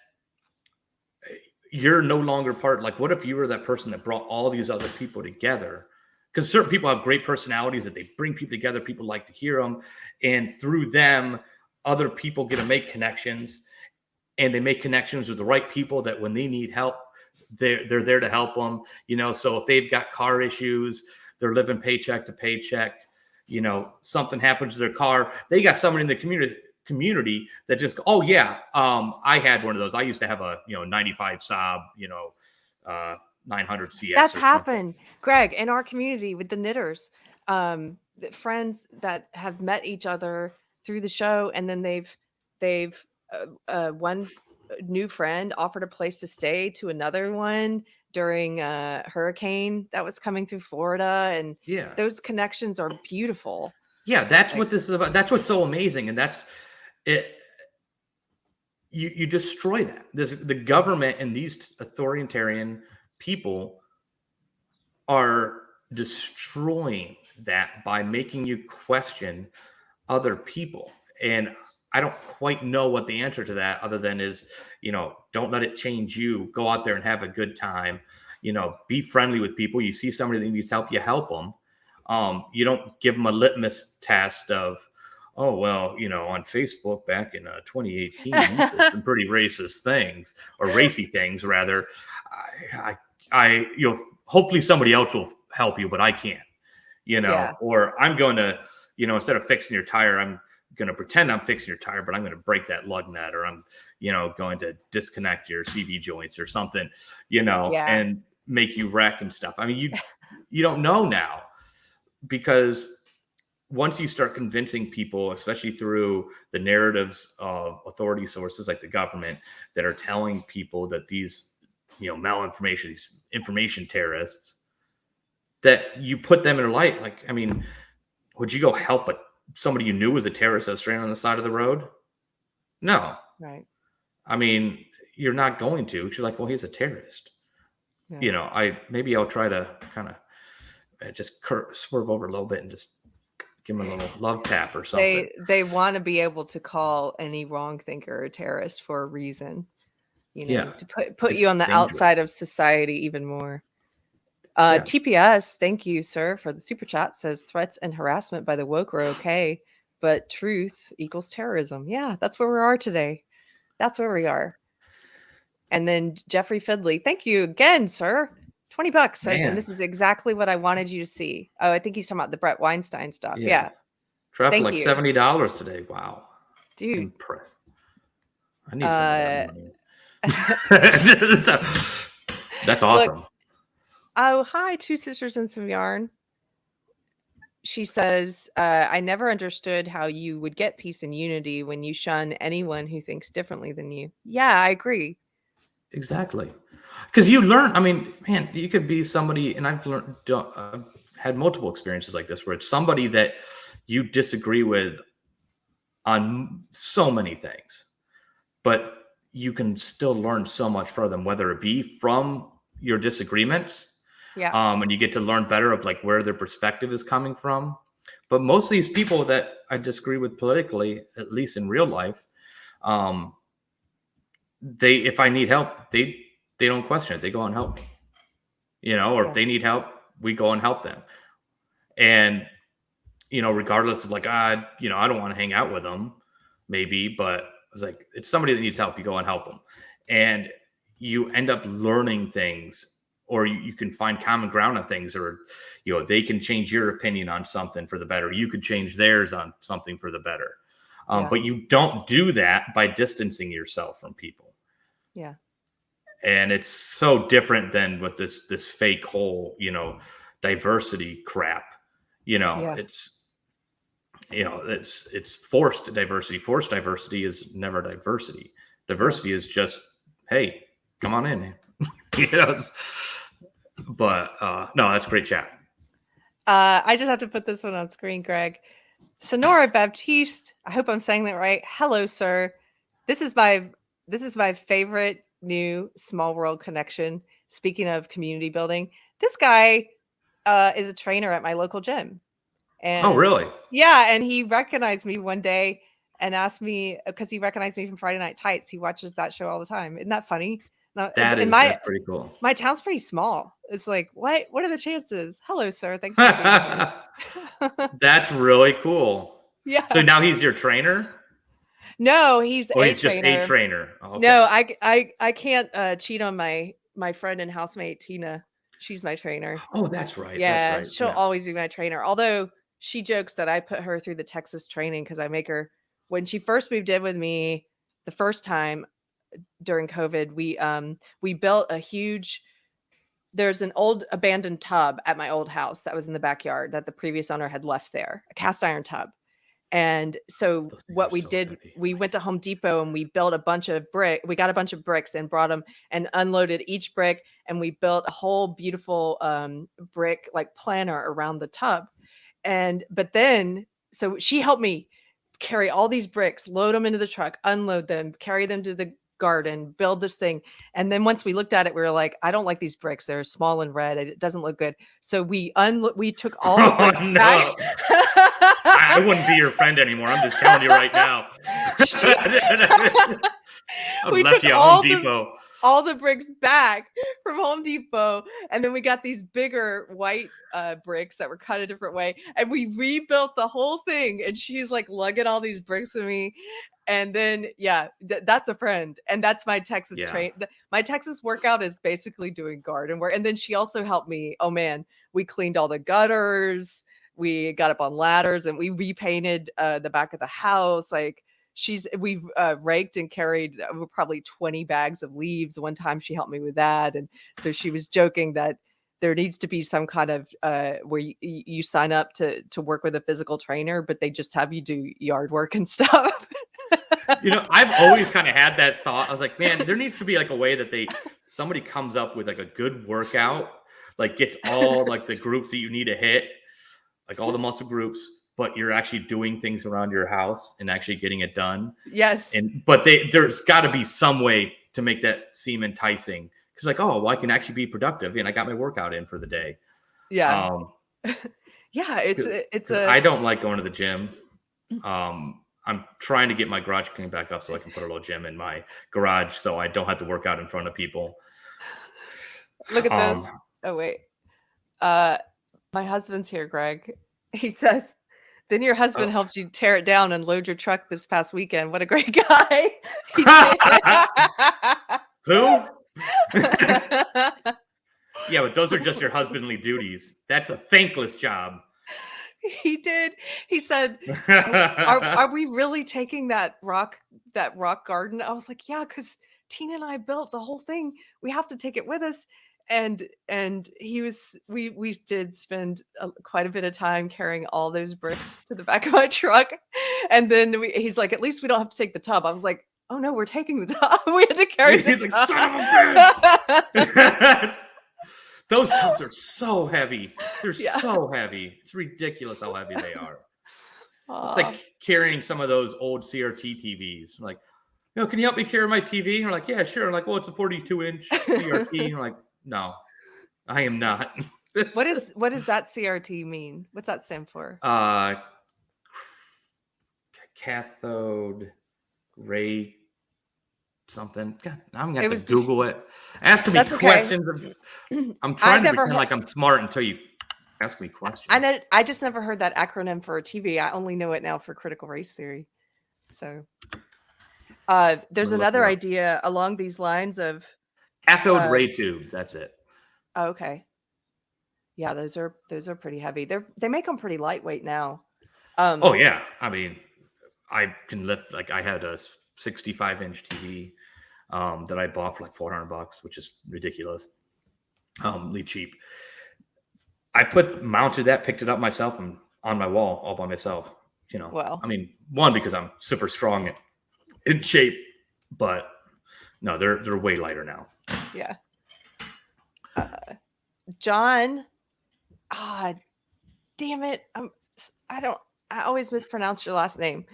you're no longer part. Like, what if you were that person that brought all these other people together? Because certain people have great personalities that they bring people together. People like to hear them, and through them, other people get to make connections, and they make connections with the right people that when they need help, they're there to help them. So if they've got car issues, they're living paycheck to paycheck. Something happens to their car, they got someone in the community that just, oh yeah, I had one of those. I used to have a 95 Saab, 900 CS. That's happened, Greg, in our community with the knitters. Friends that have met each other through the show, and then they've one new friend offered a place to stay to another one during a hurricane that was coming through Florida, and Yeah. those connections are beautiful. Yeah, that's what this is about. That's what's so amazing, and that's it. You destroy that. The government and these authoritarian people are destroying that by making you question other people. And I don't quite know what the answer to that other than is, don't let it change you. Go out there and have a good time. Be friendly with people. You see somebody that needs help, you help them. You don't give them a litmus test of, oh, well, on Facebook back in 2018, you said some pretty racist things, or racy things rather. Hopefully somebody else will help you, but I can't, Yeah. or I'm going to, instead of fixing your tire, I'm going to pretend I'm fixing your tire, but I'm going to break that lug nut, or I'm, going to disconnect your CV joints or something, and make you wreck and stuff. I mean, you don't know now, because once you start convincing people, especially through the narratives of authority sources like the government that are telling people that these, malinformation, these information terrorists, that you put them in a light. Like, I mean, would you go help somebody you knew was a terrorist that was stranded on the side of the road? No. Right. I mean, you're not going to. You're like, well, he's a terrorist. Yeah. Maybe I'll try to kind of just swerve over a little bit and just give him a little love tap or something. They want to be able to call any wrong thinker a terrorist for a reason, to put you on the outside of society even more. TPS, thank you, sir, for the super chat. Says threats and harassment by the woke are okay, but truth equals terrorism. Yeah, that's where we are today. That's where we are. And then Jeffrey Fidley, thank you again, sir. $20 says, and this is exactly what I wanted you to see. Oh, I think he's talking about the Brett Weinstein stuff. Yeah. Dropped like $70 today. Wow. Dude. I need some of that money. That's awesome. Look, oh, hi, Two Sisters and Some Yarn. she says, I never understood how you would get peace and unity when you shun anyone who thinks differently than you. Yeah, I agree. Exactly. Because you learn, I mean, man, you could be somebody, and I've learned, had multiple experiences like this where it's somebody that you disagree with on so many things, but you can still learn so much from them, whether it be from your disagreements, Yeah. and you get to learn better of like where their perspective is coming from. But most of these people that I disagree with politically, at least in real life, if I need help, they don't question it. They go and help me, or if they need help, we go and help them. And, regardless of like, I don't want to hang out with them maybe, but it's like, it's somebody that needs help. You go and help them. And you end up learning things, or you can find common ground on things, or, they can change your opinion on something for the better. You could change theirs on something for the better. But you don't do that by distancing yourself from people. Yeah. And it's so different than with this fake whole, diversity crap. It's forced diversity. Forced diversity is never diversity. Diversity is just, hey, come on in. But no, that's a great chat. I just have to put this one on screen, Greg. Sonora Baptiste, I hope I'm saying that right. Hello, sir. This is my favorite new Small World connection. Speaking of community building, this guy is a trainer at my local gym. And oh, really? Yeah, and he recognized me one day and asked me, because he recognized me from Friday Night Tights. He watches that show all the time. Isn't that funny? That's pretty cool. My town's pretty small. It's like, what are the chances? Hello, sir. Thanks for being here. That's really cool. Yeah. So now he's your trainer? No, he's just a trainer. Oh, okay. No, I can't cheat on my friend and housemate Tina. She's my trainer. Oh, that's right. Yeah, that's right. she'll always be my trainer. Although she jokes that I put her through the Texas training because I make her. When she first moved in with me the first time during COVID, we built a huge. There's an old abandoned tub at my old house that was in the backyard that the previous owner had left there, a cast iron tub. And so what we did, heavy. we went to Home Depot and we built a bunch of we got a bunch of bricks and brought them and unloaded each brick. And we built a whole beautiful brick like planter around the tub. But then, so she helped me carry all these bricks, load them into the truck, unload them, carry them to the garden, build this thing. And then once we looked at it, we were like, I don't like these bricks. They're small and red. It doesn't look good. So we took all the bricks back. I wouldn't be your friend anymore. I'm just telling you right now. We left took you at Home Depot. All the bricks back from Home Depot, and then we got these bigger white bricks that were cut a different way, and we rebuilt the whole thing. And she's like lugging all these bricks with me, and then that's a friend, and that's my Texas train. My Texas workout is basically doing garden work, and then she also helped me. Oh man, we cleaned all the gutters. We got up on ladders and we repainted the back of the house. Like we've raked and carried probably 20 bags of leaves. One time she helped me with that. And so she was joking that there needs to be some kind of where you sign up to work with a physical trainer, but they just have you do yard work and stuff. I've always kind of had that thought. I was like, man, there needs to be like a way that somebody comes up with like a good workout, like gets all like the groups that you need to hit, like all the muscle groups, but you're actually doing things around your house and actually getting it done. Yes. But there's got to be some way to make that seem enticing. Because like, oh, well, I can actually be productive and I got my workout in for the day. Yeah. Yeah. It's I don't like going to the gym. I'm trying to get my garage cleaned back up so I can put a little gym in my garage so I don't have to work out in front of people. Look at this. Oh, wait. My husband's here, Greg. He says, then your husband helped you tear it down and load your truck this past weekend. What a great guy. Who? Yeah, but those are just your husbandly duties. That's a thankless job. He did. He said, are we really taking that rock garden? I was like, yeah, because Tina and I built the whole thing. We have to take it with us. and we did spend quite a bit of time carrying all those bricks to the back of my truck, and then he's like, at least we don't have to take the tub. I was like, oh no, we're taking the tub. We had to carry He's the like, tub. son of a bitch. Those tubs are so heavy. They're Yeah. so heavy. It's ridiculous how heavy they are. It's Aw. like carrying some of those old CRT TVs. Like, can you help me carry my TV? And we're like, yeah, sure. I'm like, well, it's a 42-inch CRT. And we're like, no, I am not. What does that CRT mean? What's that stand for? Cathode ray something. God, I'm gonna It have was to Google it. Asking me That's okay. questions. I'm trying to never pretend had- like I'm smart until you ask me questions. I just never heard that acronym for a TV. I only know it now for critical race theory. So there's Look another it up. idea along these lines of Cathode ray tubes. That's it. oh, okay. Yeah, those are pretty heavy. They make them pretty lightweight now. Oh yeah, I mean, I can lift. Like I had a 65-inch TV that I bought for like $400, which is ridiculous. Cheap. I mounted that, picked it up myself, and on my wall all by myself. Well. I mean, one, because I'm super strong and in shape, but no, they're way lighter now. Yeah. John. Damn it. I always mispronounce your last name.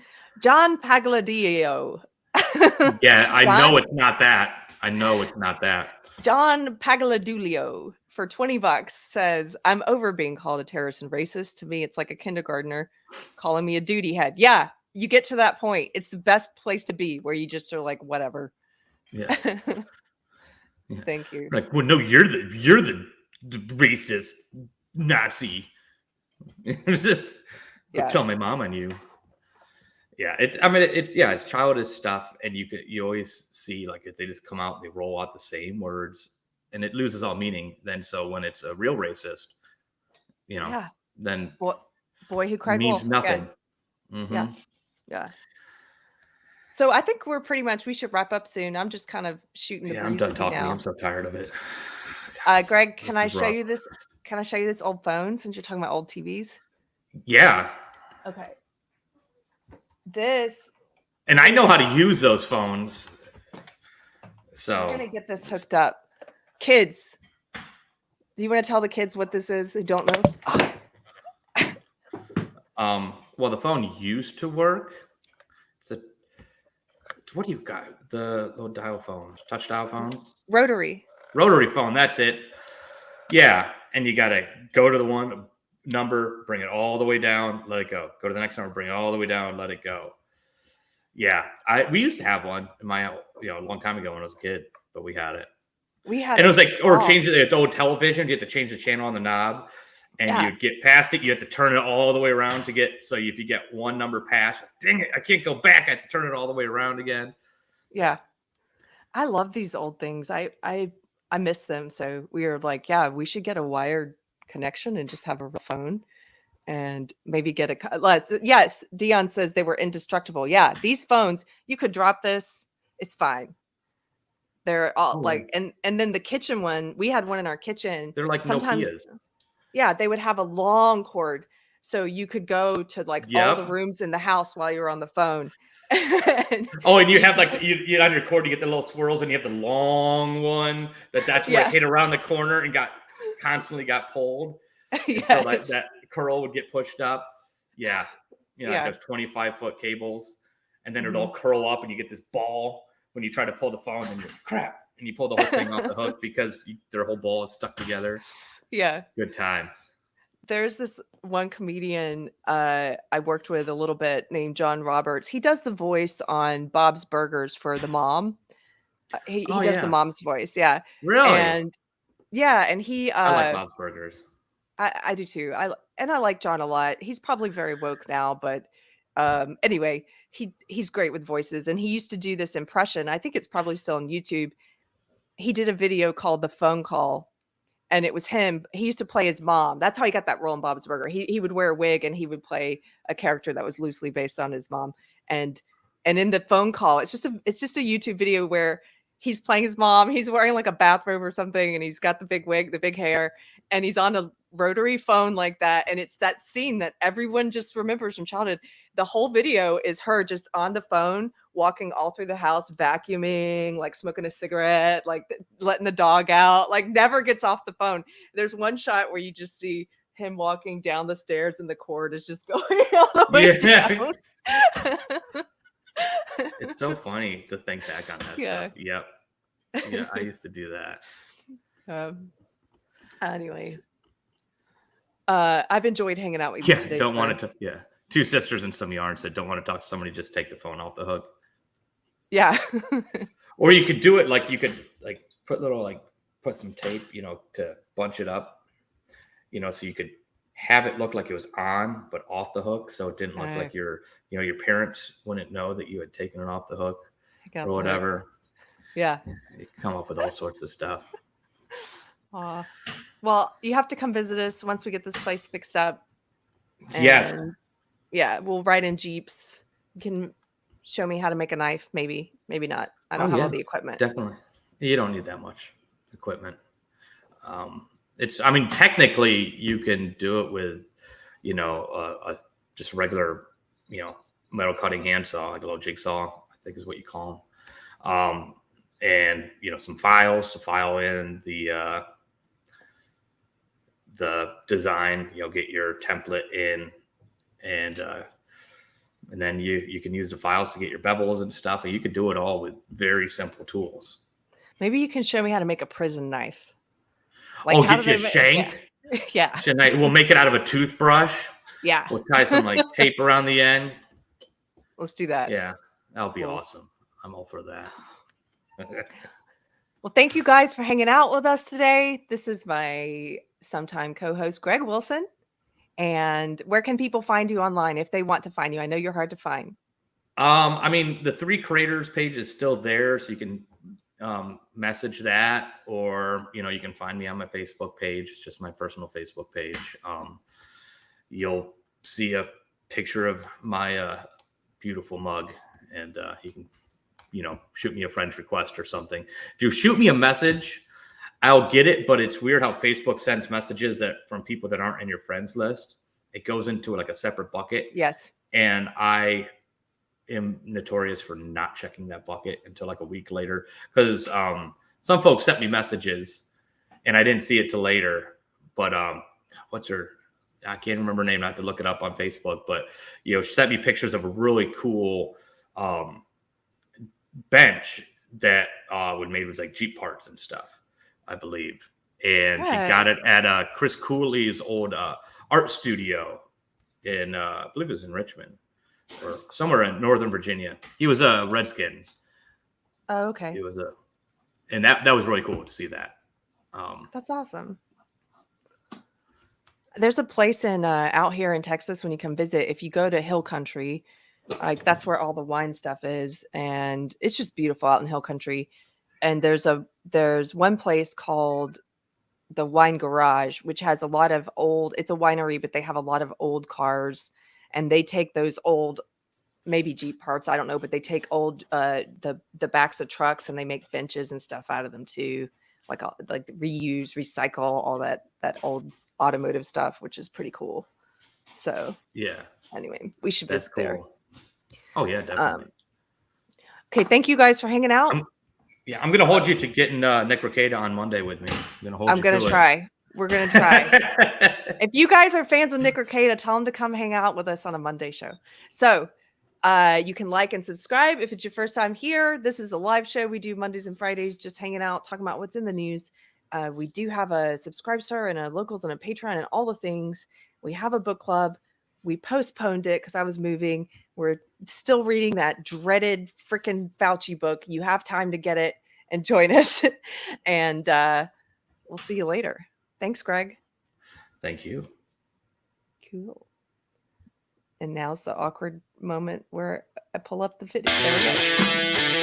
John Pagliadio. Yeah, I know it's not that. I know it's not that. John Pagliadulio for $20 says, I'm over being called a terrorist and racist. To me, it's like a kindergartner calling me a duty head. Yeah, you get to that point. It's the best place to be, where you just are like, whatever. Yeah. Yeah. Thank you. Like, well, no, you're the racist Nazi. Yeah. Tell my mom I knew. Yeah, it's childish stuff, and you always see like they just come out, they roll out the same words, and it loses all meaning. Then so when it's a real racist, then boy who cried means wolf. nothing. Yeah. Yeah. So I think we should wrap up soon. I'm just kind of shooting the breeze. I'm done with you talking. now. I'm so tired of it. Greg, can I show you this? Can I show you this old phone since you're talking about old TVs? Yeah. Okay. This. And I know how to use those phones. So I'm gonna get this hooked up. Kids, do you want to tell the kids what this is? They don't know. Well, the phone used to work. What do you got? The little dial phones, touch dial phones? Rotary phone, that's it. Yeah, and you got to go to the one number, bring it all the way down, let it go. Go to the next number, bring it all the way down, let it go. Yeah, we used to have one in my, a long time ago when I was a kid, but we had it. And it was like, or change it, the old television, you have to change the channel on the knob, and you get past it, you have to turn it all the way around to get, so if you get one number past, dang it, I can't go back, I have to turn it all the way around again. Yeah. I love these old things. I miss them. So we were like, yeah, we should get a wired connection and just have a real phone and maybe get yes, Dion says they were indestructible. Yeah, these phones, you could drop this, it's fine. They're all and then the kitchen one, we had one in our kitchen. They're like Nokias. Yeah, they would have a long cord, so you could go to all the rooms in the house while you were on the phone. And you have you on your cord, you get the little swirls, and you have the long one that's where it hit around the corner and constantly got pulled. Yes. So that curl would get pushed up. Yeah. There's 25-foot cables, and then it'd all curl up, and you get this ball when you try to pull the phone, and you're crap, and you pull the whole thing off the hook because their whole ball is stuck together. Yeah. Good times. There's this one comedian I worked with a little bit named John Roberts. He does the voice on Bob's Burgers for the mom. He does the mom's voice. Yeah. Really? And he I like Bob's Burgers. I do too. I like John a lot. He's probably very woke now, but anyway, he's great with voices, and he used to do this impression. I think it's probably still on YouTube. He did a video called The Phone Call. And it was him. He used to play his mom. That's how he got that role in Bob's Burger. He would wear a wig, and he would play a character that was loosely based on his mom. And in The Phone Call, it's just a YouTube video where he's playing his mom. He's wearing like a bathrobe or something, and he's got the big wig, the big hair, and he's on a rotary phone like that. And it's that scene that everyone just remembers from childhood. The whole video is her just on the phone, walking all through the house, vacuuming, like smoking a cigarette, like letting the dog out, like never gets off the phone. There's one shot where you just see him walking down the stairs and the cord is just going all the way down. It's so funny to think back on that stuff. Yep. Yeah, I used to do that. Anyways, I've enjoyed hanging out with you today. Don't want to. Yeah, two sisters and some yarn said don't want to talk to somebody. Just take the phone off the hook. Yeah. Or you could do it like you could like put some tape, you know, to bunch it up, you know, so you could have it look like it was on but off the hook, so it didn't look like your parents wouldn't know that you had taken it off the hook or whatever. Yeah. You come up with all sorts of stuff. Well, you have to come visit us once we get this place fixed up. Yes. Yeah, we'll ride in Jeeps. You can show me how to make a knife, maybe not. I don't have all the equipment. Definitely. You don't need that much equipment. Technically you can do it with, you know, just regular, you know, metal cutting handsaw, like a little jigsaw, I think is what you call them. And, you know, some files to file in the design, you know, get your template in, and then you can use the files to get your bevels and stuff, and you could do it all with very simple tools. Maybe you can show me how to make a prison knife. Like, get you a shank? Yeah. We'll make it out of a toothbrush. Yeah. We'll tie some like tape around the end. Let's do that. Yeah, that'll be awesome. I'm all for that. Well, thank you guys for hanging out with us today. This is my sometime co-host, Greg Wilson. And where can people find you online if they want to find you? I know you're hard to find. The 3 creators page is still there, so you can message that, or, you know, you can find me on my Facebook page. It's just my personal Facebook page. You'll see a picture of my beautiful mug, and you can, you know, shoot me a friend's request or something. If you shoot me a message, I'll get it, but it's weird how Facebook sends messages that from people that aren't in your friends list. It goes into like a separate bucket. Yes. And I am notorious for not checking that bucket until like a week later, because some folks sent me messages and I didn't see it till later. But what's her? I can't remember her name. I have to look it up on Facebook. But, you know, she sent me pictures of a really cool bench that was like Jeep parts and stuff, I believe. And she got it at Chris Cooley's old art studio in, I believe it was in Richmond or somewhere in Northern Virginia. He was a Redskins. Oh, okay. He was and that was really cool to see that. That's awesome. There's a place in out here in Texas when you come visit. If you go to Hill Country, like that's where all the wine stuff is, and it's just beautiful out in Hill Country. And there's one place called the Wine Garage, which has a lot of old. It's a winery, but they have a lot of old cars, and they take those old, maybe Jeep parts, I don't know, but they take old the backs of trucks and they make benches and stuff out of them too, like reuse, recycle all that old automotive stuff, which is pretty cool. So yeah. Anyway, we should That's visit cool. there. Oh yeah, definitely. Okay, thank you guys for hanging out. I'm gonna hold you to getting Nick Rekieta on Monday with me. I'm gonna try. We're gonna try. If you guys are fans of Nick Rekieta, tell him to come hang out with us on a Monday show. So you can like and subscribe if it's your first time here. This is a live show we do Mondays and Fridays, just hanging out, talking about what's in the news. We do have a Subscribe Star and a Locals and a Patreon and all the things. We have a book club. We postponed it because I was moving. We're still reading that dreaded freaking Fauci book. You have time to get it and join us. And we'll see you later. Thanks, Greg. Thank you. Cool. And now's the awkward moment where I pull up the video. There we go.